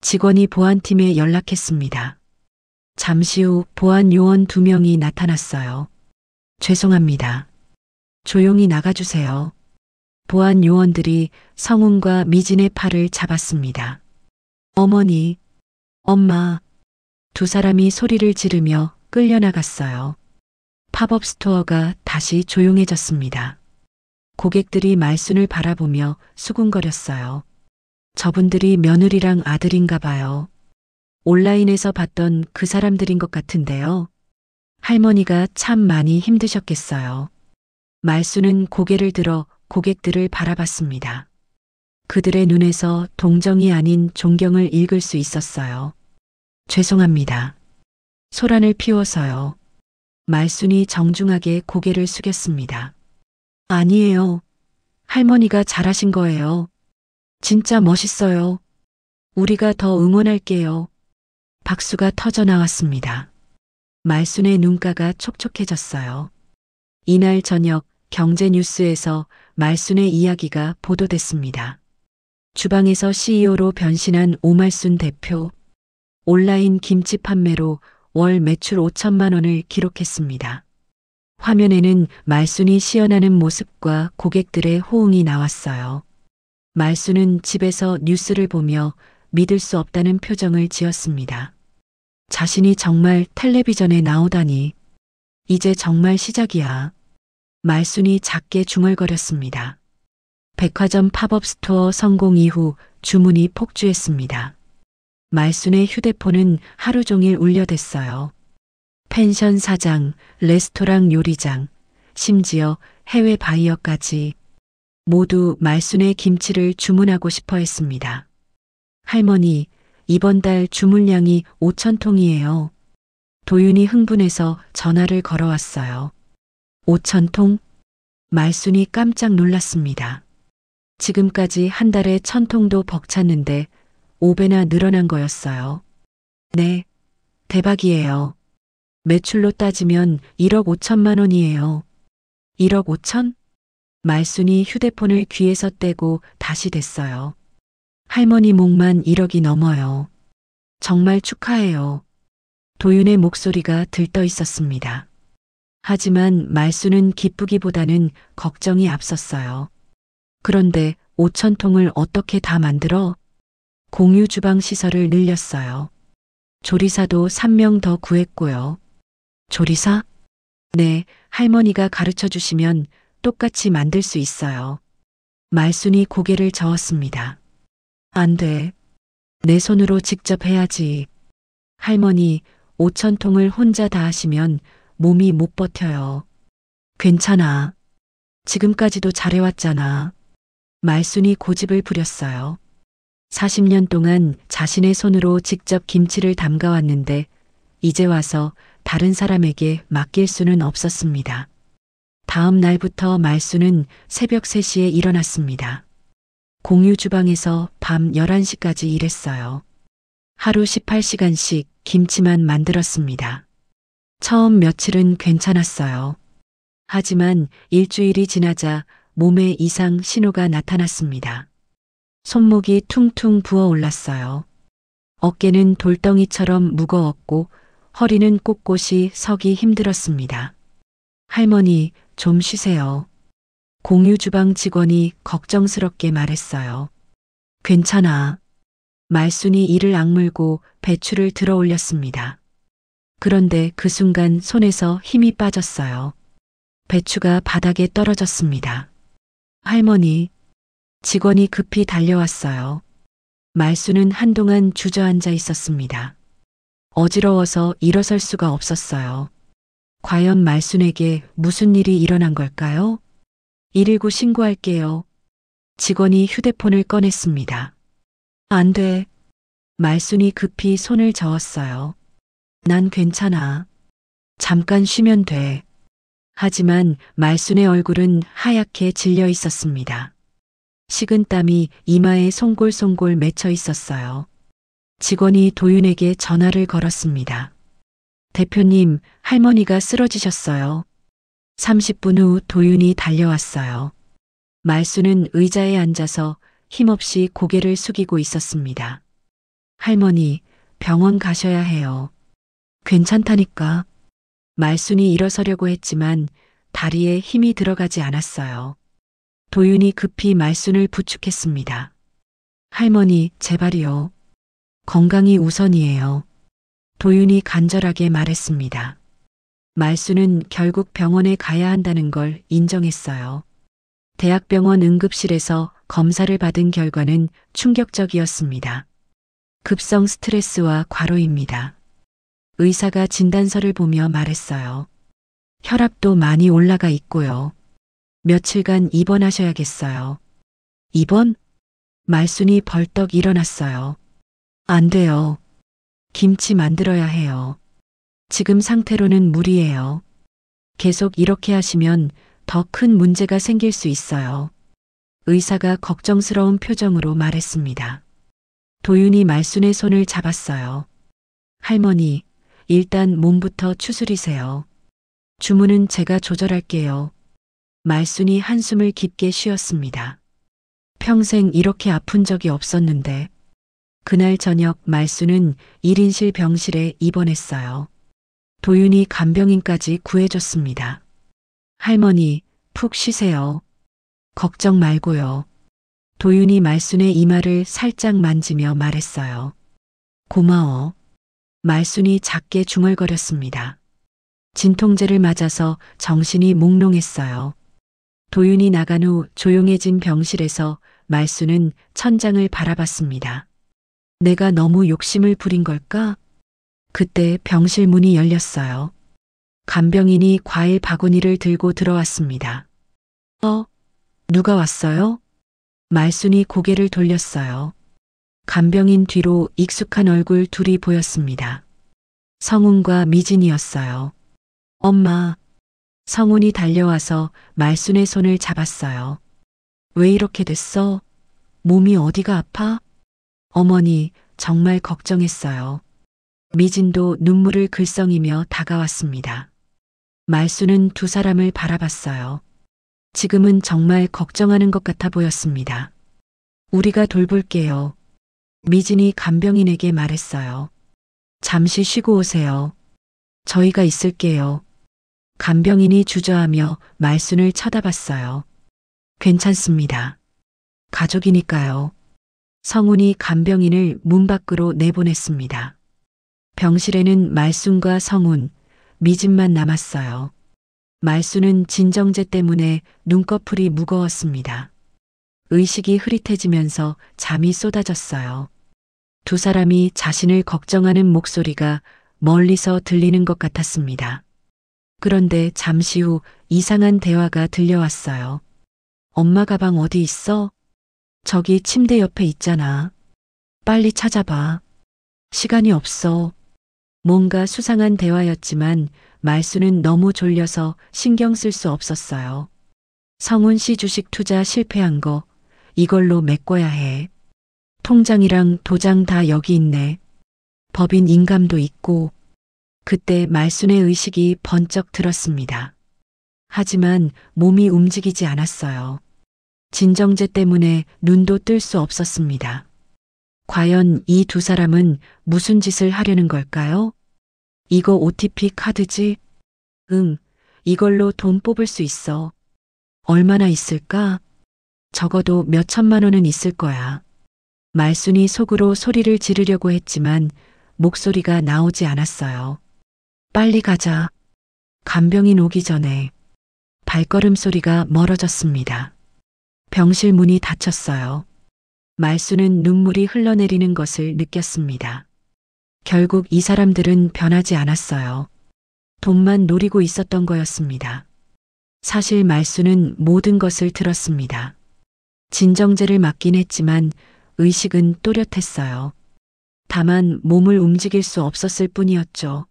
직원이 보안팀에 연락했습니다. 잠시 후 보안 요원 2명이 나타났어요. 죄송합니다. 조용히 나가주세요. 보안 요원들이 성훈과 미진의 팔을 잡았습니다. 어머니, 엄마, 두 사람이 소리를 지르며 끌려나갔어요. 팝업 스토어가 다시 조용해졌습니다. 고객들이 말순을 바라보며 수군거렸어요. 저분들이 며느리랑 아들인가 봐요. 온라인에서 봤던 그 사람들인 것 같은데요. 할머니가 참 많이 힘드셨겠어요. 말순은 고개를 들어 고객들을 바라봤습니다. 그들의 눈에서 동정이 아닌 존경을 읽을 수 있었어요. 죄송합니다. 소란을 피워서요. 말순이 정중하게 고개를 숙였습니다. 아니에요. 할머니가 잘하신 거예요. 진짜 멋있어요. 우리가 더 응원할게요. 박수가 터져 나왔습니다. 말순의 눈가가 촉촉해졌어요. 이날 저녁 경제뉴스에서 말순의 이야기가 보도됐습니다. 주방에서 CEO로 변신한 오말순 대표, 온라인 김치 판매로 월 매출 5천만 원을 기록했습니다. 화면에는 말순이 시연하는 모습과 고객들의 호응이 나왔어요. 말순은 집에서 뉴스를 보며 믿을 수 없다는 표정을 지었습니다. 자신이 정말 텔레비전에 나오다니. 이제 정말 시작이야. 말순이 작게 중얼거렸습니다. 백화점 팝업 스토어 성공 이후 주문이 폭주했습니다. 말순의 휴대폰은 하루 종일 울려댔어요. 펜션 사장, 레스토랑 요리장, 심지어 해외 바이어까지 모두 말순의 김치를 주문하고 싶어 했습니다. 할머니, 이번 달 주문량이 5,000통이에요. 도윤이 흥분해서 전화를 걸어왔어요. 5,000통? 말순이 깜짝 놀랐습니다. 지금까지 한 달에 1,000통도 벅찼는데 5배나 늘어난 거였어요. 네, 대박이에요. 매출로 따지면 1억 5천만 원이에요. 1억 5천? 말순이 휴대폰을 귀에서 떼고 다시 댔어요. 할머니 목만 1억이 넘어요. 정말 축하해요. 도윤의 목소리가 들떠 있었습니다. 하지만 말순은 기쁘기보다는 걱정이 앞섰어요. 그런데 5,000통을 어떻게 다 만들어? 공유 주방 시설을 늘렸어요. 조리사도 3명 더 구했고요. 조리사? 네, 할머니가 가르쳐 주시면 똑같이 만들 수 있어요. 말순이 고개를 저었습니다. 안 돼. 내 손으로 직접 해야지. 할머니, 5,000통을 혼자 다 하시면 몸이 못 버텨요. 괜찮아. 지금까지도 잘해왔잖아. 말순이 고집을 부렸어요. 40년 동안 자신의 손으로 직접 김치를 담가왔는데 이제 와서 다른 사람에게 맡길 수는 없었습니다. 다음 날부터 말순은 새벽 3시에 일어났습니다. 공유 주방에서 밤 11시까지 일했어요. 하루 18시간씩 김치만 만들었습니다. 처음 며칠은 괜찮았어요. 하지만 일주일이 지나자 몸에 이상 신호가 나타났습니다. 손목이 퉁퉁 부어 올랐어요. 어깨는 돌덩이처럼 무거웠고 허리는 꼿꼿이 서기 힘들었습니다. 할머니, 좀 쉬세요. 공유 주방 직원이 걱정스럽게 말했어요. 괜찮아. 말순이 이를 악물고 배추를 들어 올렸습니다. 그런데 그 순간 손에서 힘이 빠졌어요. 배추가 바닥에 떨어졌습니다. 할머니, 직원이 급히 달려왔어요. 말순은 한동안 주저앉아 있었습니다. 어지러워서 일어설 수가 없었어요. 과연 말순에게 무슨 일이 일어난 걸까요? 119 신고할게요. 직원이 휴대폰을 꺼냈습니다. 안 돼. 말순이 급히 손을 저었어요. 난 괜찮아. 잠깐 쉬면 돼. 하지만 말순의 얼굴은 하얗게 질려 있었습니다. 식은땀이 이마에 송골송골 맺혀 있었어요. 직원이 도윤에게 전화를 걸었습니다. 대표님, 할머니가 쓰러지셨어요. 30분 후 도윤이 달려왔어요. 말순은 의자에 앉아서 힘없이 고개를 숙이고 있었습니다. 할머니, 병원 가셔야 해요. 괜찮다니까. 말순이 일어서려고 했지만 다리에 힘이 들어가지 않았어요. 도윤이 급히 말순을 부축했습니다. 할머니, 제발이요. 건강이 우선이에요. 도윤이 간절하게 말했습니다. 말순은 결국 병원에 가야 한다는 걸 인정했어요. 대학병원 응급실에서 검사를 받은 결과는 충격적이었습니다. 급성 스트레스와 과로입니다. 의사가 진단서를 보며 말했어요. 혈압도 많이 올라가 있고요. 며칠간 입원하셔야겠어요. 입원? 말순이 벌떡 일어났어요. 안 돼요. 김치 만들어야 해요. 지금 상태로는 무리예요. 계속 이렇게 하시면 더 큰 문제가 생길 수 있어요. 의사가 걱정스러운 표정으로 말했습니다. 도윤이 말순의 손을 잡았어요. 할머니, 일단 몸부터 추스리세요. 주문은 제가 조절할게요. 말순이 한숨을 깊게 쉬었습니다. 평생 이렇게 아픈 적이 없었는데 그날 저녁 말순은 1인실 병실에 입원했어요. 도윤이 간병인까지 구해줬습니다. 할머니, 푹 쉬세요. 걱정 말고요. 도윤이 말순의 이마를 살짝 만지며 말했어요. 고마워. 말순이 작게 중얼거렸습니다. 진통제를 맞아서 정신이 몽롱했어요. 도윤이 나간 후 조용해진 병실에서 말순은 천장을 바라봤습니다. 내가 너무 욕심을 부린 걸까? 그때 병실 문이 열렸어요. 간병인이 과일 바구니를 들고 들어왔습니다. 누가 왔어요? 말순이 고개를 돌렸어요. 간병인 뒤로 익숙한 얼굴 둘이 보였습니다. 성훈과 미진이었어요. 엄마. 성훈이 달려와서 말순의 손을 잡았어요. 왜 이렇게 됐어? 몸이 어디가 아파? 어머니, 정말 걱정했어요. 미진도 눈물을 글썽이며 다가왔습니다. 말순은 두 사람을 바라봤어요. 지금은 정말 걱정하는 것 같아 보였습니다. 우리가 돌볼게요. 미진이 간병인에게 말했어요. 잠시 쉬고 오세요. 저희가 있을게요. 간병인이 주저하며 말순을 쳐다봤어요. 괜찮습니다. 가족이니까요. 성훈이 간병인을 문 밖으로 내보냈습니다. 병실에는 말순과 성훈, 미진만 남았어요. 말순은 진정제 때문에 눈꺼풀이 무거웠습니다. 의식이 흐릿해지면서 잠이 쏟아졌어요. 두 사람이 자신을 걱정하는 목소리가 멀리서 들리는 것 같았습니다. 그런데 잠시 후 이상한 대화가 들려왔어요. 엄마 가방 어디 있어? 저기 침대 옆에 있잖아. 빨리 찾아봐. 시간이 없어. 뭔가 수상한 대화였지만 말순은 너무 졸려서 신경 쓸 수 없었어요. 성훈 씨 주식 투자 실패한 거 이걸로 메꿔야 해. 통장이랑 도장 다 여기 있네. 법인 인감도 있고. 그때 말순의 의식이 번쩍 들었습니다. 하지만 몸이 움직이지 않았어요. 진정제 때문에 눈도 뜰 수 없었습니다. 과연 이 두 사람은 무슨 짓을 하려는 걸까요? 이거 OTP 카드지? 응, 이걸로 돈 뽑을 수 있어. 얼마나 있을까? 적어도 몇 천만 원은 있을 거야. 말순이 속으로 소리를 지르려고 했지만 목소리가 나오지 않았어요. 빨리 가자. 간병인 오기 전에. 발걸음 소리가 멀어졌습니다. 병실 문이 닫혔어요. 말순은 눈물이 흘러내리는 것을 느꼈습니다. 결국 이 사람들은 변하지 않았어요. 돈만 노리고 있었던 거였습니다. 사실 말순은 모든 것을 들었습니다. 진정제를 맞긴 했지만 의식은 또렷했어요. 다만 몸을 움직일 수 없었을 뿐이었죠.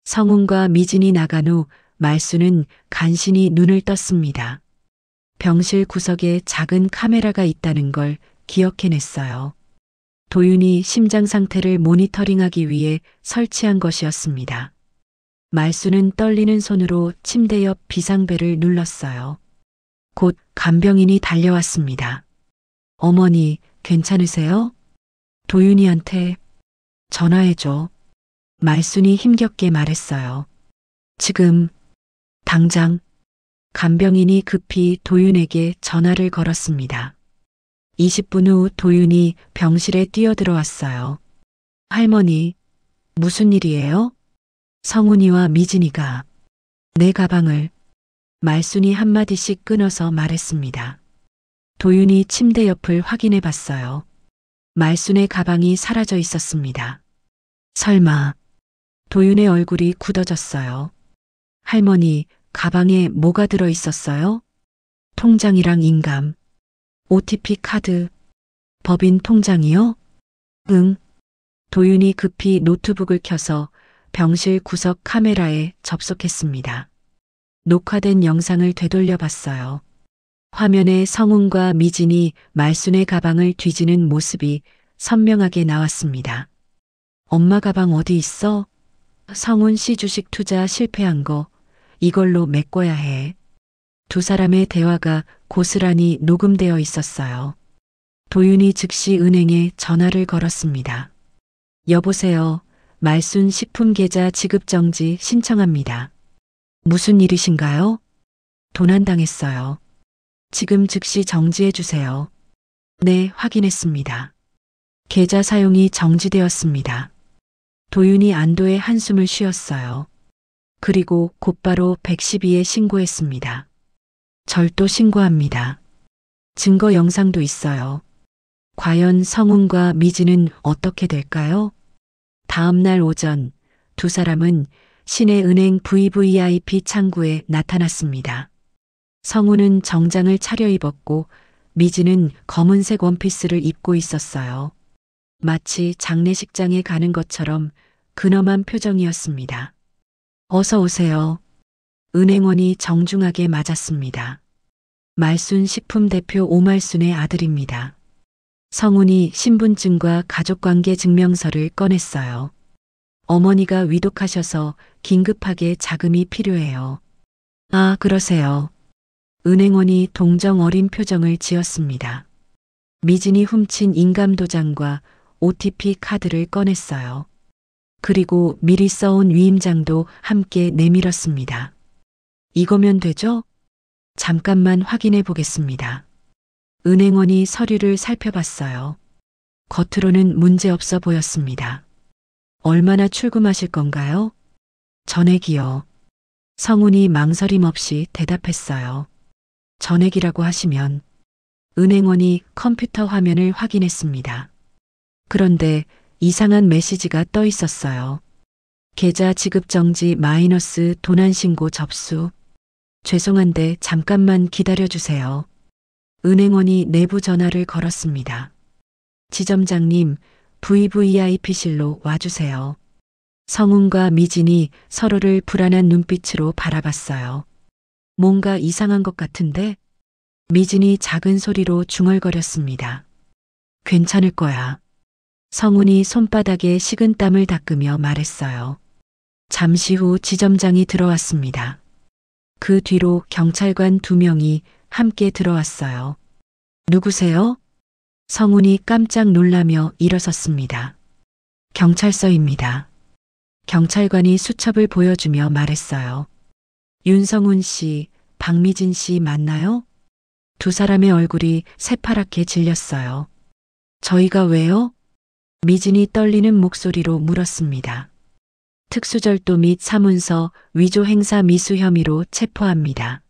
성훈과 미진이 나간 후 말순은 간신히 눈을 떴습니다. 병실 구석에 작은 카메라가 있다는 걸 기억해냈어요. 도윤이 심장 상태를 모니터링하기 위해 설치한 것이었습니다. 말순은 떨리는 손으로 침대 옆 비상벨을 눌렀어요. 곧 간병인이 달려왔습니다. 어머니, 괜찮으세요? 도윤이한테 전화해줘. 말순이 힘겹게 말했어요. 지금, 당장. 간병인이 급히 도윤에게 전화를 걸었습니다. 20분 후 도윤이 병실에 뛰어들어왔어요. 할머니, 무슨 일이에요? 성훈이와 미진이가 내 가방을 말순이 한마디씩 끊어서 말했습니다. 도윤이 침대 옆을 확인해 봤어요. 말순의 가방이 사라져 있었습니다. 설마 도윤의 얼굴이 굳어졌어요. 할머니, 가방에 뭐가 들어 있었어요? 통장이랑 인감, OTP 카드, 법인 통장이요? 응. 도윤이 급히 노트북을 켜서 병실 구석 카메라에 접속했습니다. 녹화된 영상을 되돌려 봤어요. 화면에 성훈과 미진이 말순의 가방을 뒤지는 모습이 선명하게 나왔습니다. 엄마 가방 어디 있어? 성훈 씨 주식 투자 실패한 거 이걸로 메꿔야 해. 두 사람의 대화가 고스란히 녹음되어 있었어요. 도윤이 즉시 은행에 전화를 걸었습니다. 여보세요. 말순 식품계좌 지급정지 신청합니다. 무슨 일이신가요? 도난당했어요. 지금 즉시 정지해 주세요. 네, 확인했습니다. 계좌 사용이 정지되었습니다. 도윤이 안도의 한숨을 쉬었어요. 그리고 곧바로 112에 신고했습니다. 절도 신고합니다. 증거 영상도 있어요. 과연 성훈과 미진은 어떻게 될까요? 다음 날 오전 두 사람은 시내은행 VVIP 창구에 나타났습니다. 성훈은 정장을 차려입었고 미진은 검은색 원피스를 입고 있었어요. 마치 장례식장에 가는 것처럼 근엄한 표정이었습니다. 어서 오세요. 은행원이 정중하게 맞았습니다. 말순 식품 대표 오말순의 아들입니다. 성훈이 신분증과 가족관계 증명서를 꺼냈어요. 어머니가 위독하셔서 긴급하게 자금이 필요해요. 아, 그러세요. 은행원이 동정 어린 표정을 지었습니다. 미진이 훔친 인감도장과 OTP 카드를 꺼냈어요. 그리고 미리 써온 위임장도 함께 내밀었습니다. 이거면 되죠? 잠깐만 확인해 보겠습니다. 은행원이 서류를 살펴봤어요. 겉으로는 문제없어 보였습니다. 얼마나 출금하실 건가요? 전액이요. 성훈이 망설임 없이 대답했어요. 전액이라고 하시면 은행원이 컴퓨터 화면을 확인했습니다. 그런데 이상한 메시지가 떠 있었어요. 계좌 지급 정지 마이너스 도난 신고 접수. 죄송한데 잠깐만 기다려 주세요. 은행원이 내부 전화를 걸었습니다. 지점장님, VVIP실로 와주세요. 성훈과 미진이 서로를 불안한 눈빛으로 바라봤어요. 뭔가 이상한 것 같은데? 미진이 작은 소리로 중얼거렸습니다. 괜찮을 거야. 성훈이 손바닥에 식은 땀을 닦으며 말했어요. 잠시 후 지점장이 들어왔습니다. 그 뒤로 경찰관 2명이 함께 들어왔어요. 누구세요? 성훈이 깜짝 놀라며 일어섰습니다. 경찰서입니다. 경찰관이 수첩을 보여주며 말했어요. 윤성훈 씨, 박미진 씨 맞나요? 두 사람의 얼굴이 새파랗게 질렸어요. 저희가 왜요? 미진이 떨리는 목소리로 물었습니다. 특수절도 및 사문서 위조 행사 미수 혐의로 체포합니다.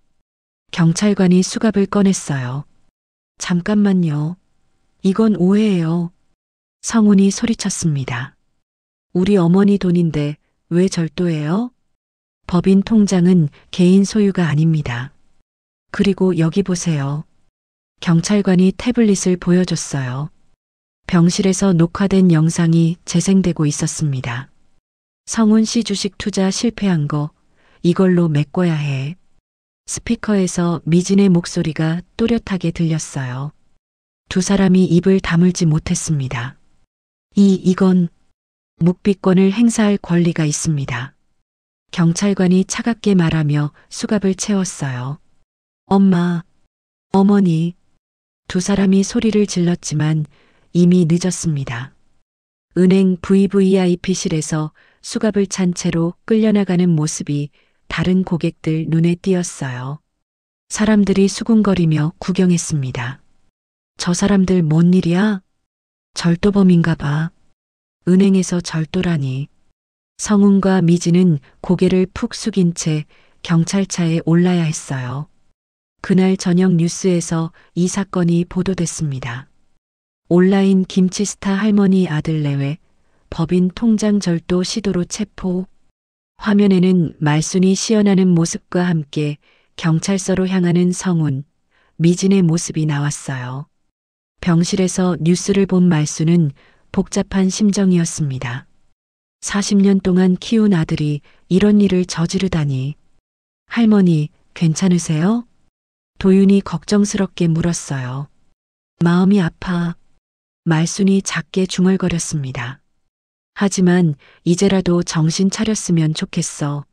경찰관이 수갑을 꺼냈어요. 잠깐만요. 이건 오해예요. 성훈이 소리쳤습니다. 우리 어머니 돈인데 왜 절도해요? 법인 통장은 개인 소유가 아닙니다. 그리고 여기 보세요. 경찰관이 태블릿을 보여줬어요. 병실에서 녹화된 영상이 재생되고 있었습니다. 성훈 씨 주식 투자 실패한 거 이걸로 메꿔야 해. 스피커에서 미진의 목소리가 또렷하게 들렸어요. 두 사람이 입을 다물지 못했습니다. 이건 묵비권을 행사할 권리가 있습니다. 경찰관이 차갑게 말하며 수갑을 채웠어요. 엄마, 어머니. 두 사람이 소리를 질렀지만 이미 늦었습니다. 은행 VVIP실에서 수갑을 찬 채로 끌려나가는 모습이 다른 고객들 눈에 띄었어요. 사람들이 수군거리며 구경했습니다. 저 사람들 뭔 일이야? 절도범인가 봐. 은행에서 절도라니. 성훈과 미진은 고개를 푹 숙인 채 경찰차에 올라야 했어요. 그날 저녁 뉴스에서 이 사건이 보도됐습니다. 온라인 김치스타 할머니 아들 내외 법인 통장 절도 시도로 체포. 화면에는 말순이 시연하는 모습과 함께 경찰서로 향하는 성훈, 미진의 모습이 나왔어요. 병실에서 뉴스를 본 말순은 복잡한 심정이었습니다. 40년 동안 키운 아들이 이런 일을 저지르다니. 할머니, 괜찮으세요? 도윤이 걱정스럽게 물었어요. 마음이 아파. 말순이 작게 중얼거렸습니다. 하지만 이제라도 정신 차렸으면 좋겠어.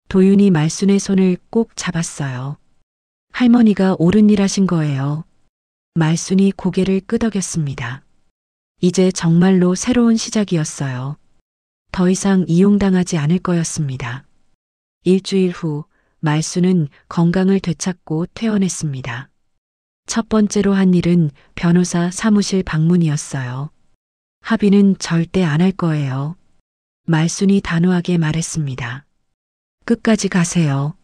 도윤이 말순의 손을 꼭 잡았어요. 할머니가 옳은 일 하신 거예요. 말순이 고개를 끄덕였습니다. 이제 정말로 새로운 시작이었어요. 더 이상 이용당하지 않을 거였습니다. 일주일 후 말순은 건강을 되찾고 퇴원했습니다. 첫 번째로 한 일은 변호사 사무실 방문이었어요. 합의는 절대 안 할 거예요. 말순이 단호하게 말했습니다. 끝까지 가세요.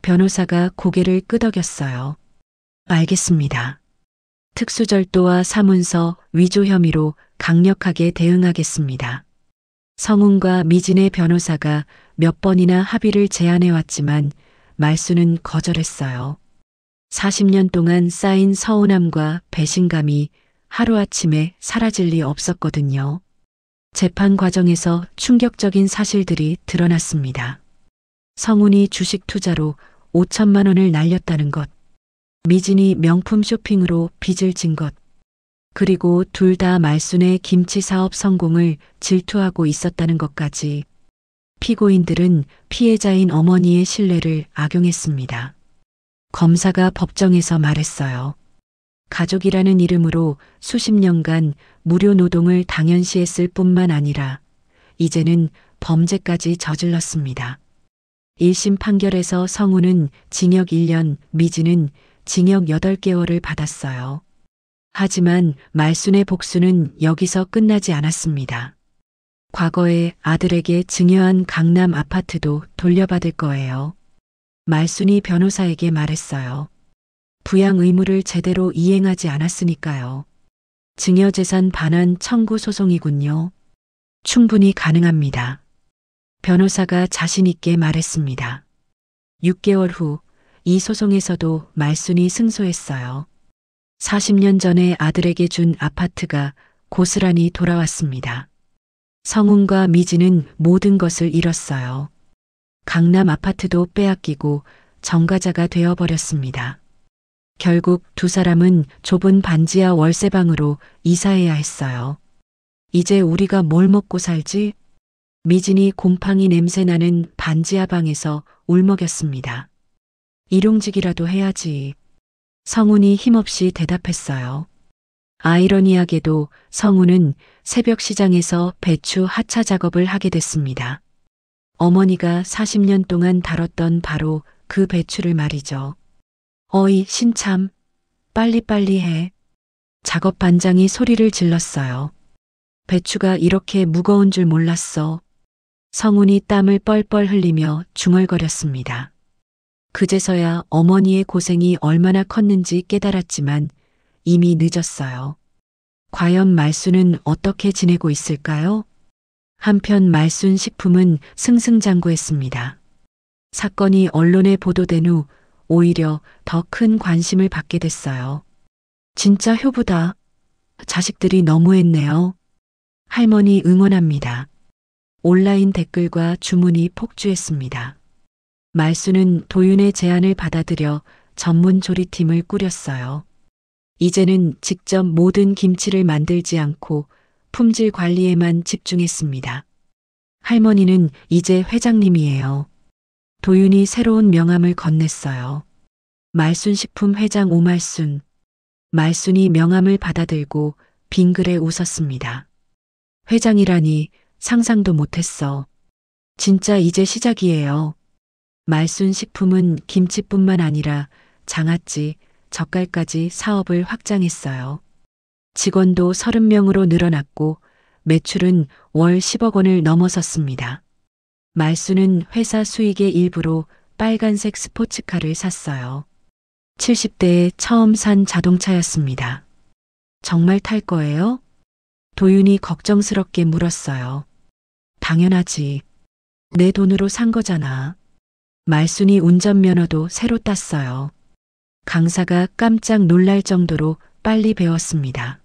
변호사가 고개를 끄덕였어요. 알겠습니다. 특수절도와 사문서 위조 혐의로 강력하게 대응하겠습니다. 성훈과 미진의 변호사가 몇 번이나 합의를 제안해왔지만 말순은 거절했어요. 40년 동안 쌓인 서운함과 배신감이 하루아침에 사라질 리 없었거든요. 재판 과정에서 충격적인 사실들이 드러났습니다. 성훈이 주식 투자로 5천만 원을 날렸다는 것, 미진이 명품 쇼핑으로 빚을 진 것, 그리고 둘 다 말순의 김치 사업 성공을 질투하고 있었다는 것까지. 피고인들은 피해자인 어머니의 신뢰를 악용했습니다. 검사가 법정에서 말했어요. 가족이라는 이름으로 수십 년간 무료 노동을 당연시했을 뿐만 아니라 이제는 범죄까지 저질렀습니다. 1심 판결에서 성훈은 징역 1년, 미진은 징역 8개월을 받았어요. 하지만 말순의 복수는 여기서 끝나지 않았습니다. 과거에 아들에게 증여한 강남 아파트도 돌려받을 거예요. 말순이 변호사에게 말했어요. 부양 의무를 제대로 이행하지 않았으니까요. 증여재산 반환 청구 소송이군요. 충분히 가능합니다. 변호사가 자신 있게 말했습니다. 6개월 후 이 소송에서도 말순이 승소했어요. 40년 전에 아들에게 준 아파트가 고스란히 돌아왔습니다. 성훈과 미진은 모든 것을 잃었어요. 강남 아파트도 빼앗기고 정가자가 되어버렸습니다. 결국 두 사람은 좁은 반지하 월세방으로 이사해야 했어요. 이제 우리가 뭘 먹고 살지? 미진이 곰팡이 냄새 나는 반지하 방에서 울먹였습니다. 일용직이라도 해야지. 성훈이 힘없이 대답했어요. 아이러니하게도 성훈은 새벽 시장에서 배추 하차 작업을 하게 됐습니다. 어머니가 40년 동안 다뤘던 바로 그 배추를 말이죠. 어이, 신참. 빨리빨리 해. 작업 반장이 소리를 질렀어요. 배추가 이렇게 무거운 줄 몰랐어. 성훈이 땀을 뻘뻘 흘리며 중얼거렸습니다. 그제서야 어머니의 고생이 얼마나 컸는지 깨달았지만 이미 늦었어요. 과연 말순은 어떻게 지내고 있을까요? 한편 말순 식품은 승승장구했습니다. 사건이 언론에 보도된 후 오히려 더 큰 관심을 받게 됐어요. 진짜 효부다. 자식들이 너무했네요. 할머니 응원합니다. 온라인 댓글과 주문이 폭주했습니다. 말순은 도윤의 제안을 받아들여 전문 조리팀을 꾸렸어요. 이제는 직접 모든 김치를 만들지 않고 품질 관리에만 집중했습니다. 할머니는 이제 회장님이에요. 도윤이 새로운 명함을 건넸어요. 말순식품 회장 오말순. 말순이 명함을 받아들고 빙그레 웃었습니다. 회장이라니 상상도 못했어. 진짜 이제 시작이에요. 말순식품은 김치뿐만 아니라 장아찌, 젓갈까지 사업을 확장했어요. 직원도 30명으로 늘어났고 매출은 월 10억 원을 넘어섰습니다. 말순은 회사 수익의 일부로 빨간색 스포츠카를 샀어요. 70대에 처음 산 자동차였습니다. 정말 탈 거예요? 도윤이 걱정스럽게 물었어요. 당연하지. 내 돈으로 산 거잖아. 말순이 운전면허도 새로 땄어요. 강사가 깜짝 놀랄 정도로 빨리 배웠습니다.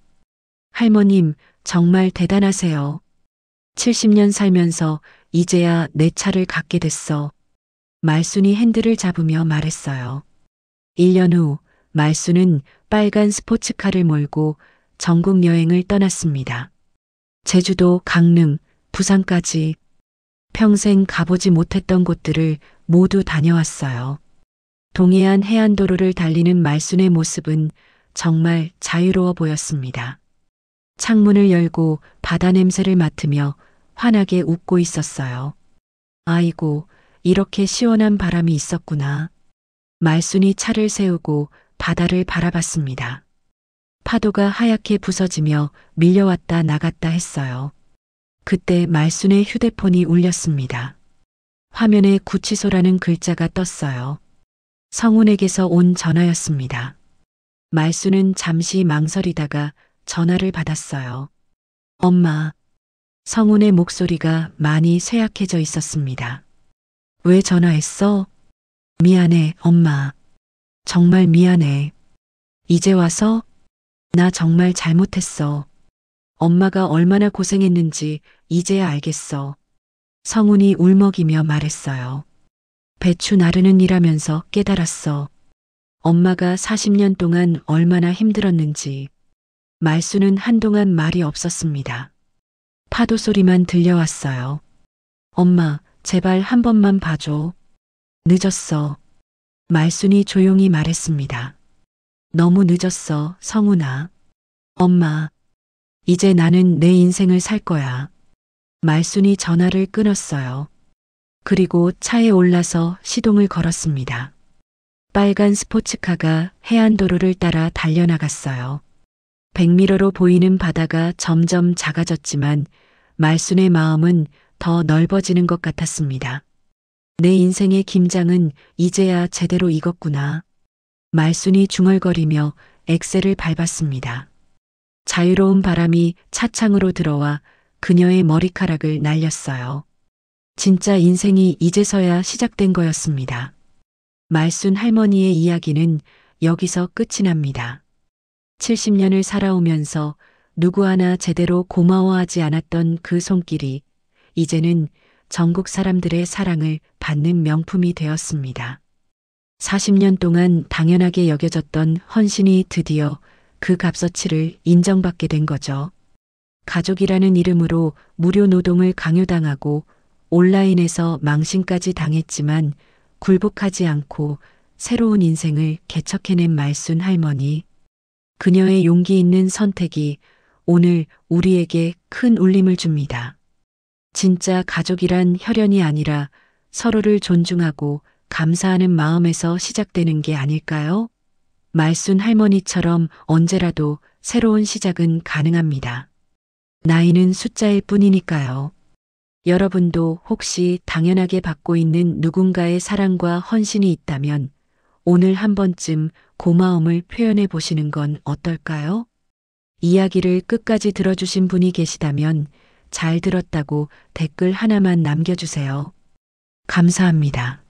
할머님, 정말 대단하세요. 70년 살면서 이제야 내 차를 갖게 됐어. 말순이 핸들을 잡으며 말했어요. 1년 후 말순은 빨간 스포츠카를 몰고 전국 여행을 떠났습니다. 제주도, 강릉, 부산까지 평생 가보지 못했던 곳들을 모두 다녀왔어요. 동해안 해안도로를 달리는 말순의 모습은 정말 자유로워 보였습니다. 창문을 열고 바다 냄새를 맡으며 환하게 웃고 있었어요. 아이고, 이렇게 시원한 바람이 있었구나. 말순이 차를 세우고 바다를 바라봤습니다. 파도가 하얗게 부서지며 밀려왔다 나갔다 했어요. 그때 말순의 휴대폰이 울렸습니다. 화면에 구치소라는 글자가 떴어요. 성훈에게서 온 전화였습니다. 말순은 잠시 망설이다가 전화를 받았어요. 엄마. 성훈의 목소리가 많이 쇠약해져 있었습니다. 왜 전화했어? 미안해, 엄마. 정말 미안해. 이제 와서? 나 정말 잘못했어. 엄마가 얼마나 고생했는지 이제야 알겠어. 성훈이 울먹이며 말했어요. 배추 나르는 일하면서 깨달았어. 엄마가 40년 동안 얼마나 힘들었는지. 말순은 한동안 말이 없었습니다. 파도 소리만 들려왔어요. 엄마, 제발 한 번만 봐줘. 늦었어. 말순이 조용히 말했습니다. 너무 늦었어, 성훈아. 엄마, 이제 나는 내 인생을 살 거야. 말순이 전화를 끊었어요. 그리고 차에 올라서 시동을 걸었습니다. 빨간 스포츠카가 해안도로를 따라 달려나갔어요. 백미러로 보이는 바다가 점점 작아졌지만 말순의 마음은 더 넓어지는 것 같았습니다. 내 인생의 김장은 이제야 제대로 익었구나. 말순이 중얼거리며 엑셀을 밟았습니다. 자유로운 바람이 차창으로 들어와 그녀의 머리카락을 날렸어요. 진짜 인생이 이제서야 시작된 거였습니다. 말순 할머니의 이야기는 여기서 끝이 납니다. 70년을 살아오면서 누구 하나 제대로 고마워하지 않았던 그 손길이 이제는 전국 사람들의 사랑을 받는 명품이 되었습니다. 40년 동안 당연하게 여겨졌던 헌신이 드디어 그 값어치를 인정받게 된 거죠. 가족이라는 이름으로 무료 노동을 강요당하고 온라인에서 망신까지 당했지만 굴복하지 않고 새로운 인생을 개척해낸 말순 할머니. 그녀의 용기 있는 선택이 오늘 우리에게 큰 울림을 줍니다. 진짜 가족이란 혈연이 아니라 서로를 존중하고 감사하는 마음에서 시작되는 게 아닐까요? 말순 할머니처럼 언제라도 새로운 시작은 가능합니다. 나이는 숫자일 뿐이니까요. 여러분도 혹시 당연하게 받고 있는 누군가의 사랑과 헌신이 있다면 오늘 한 번쯤 고마움을 표현해 보시는 건 어떨까요? 이야기를 끝까지 들어주신 분이 계시다면 잘 들었다고 댓글 하나만 남겨주세요. 감사합니다.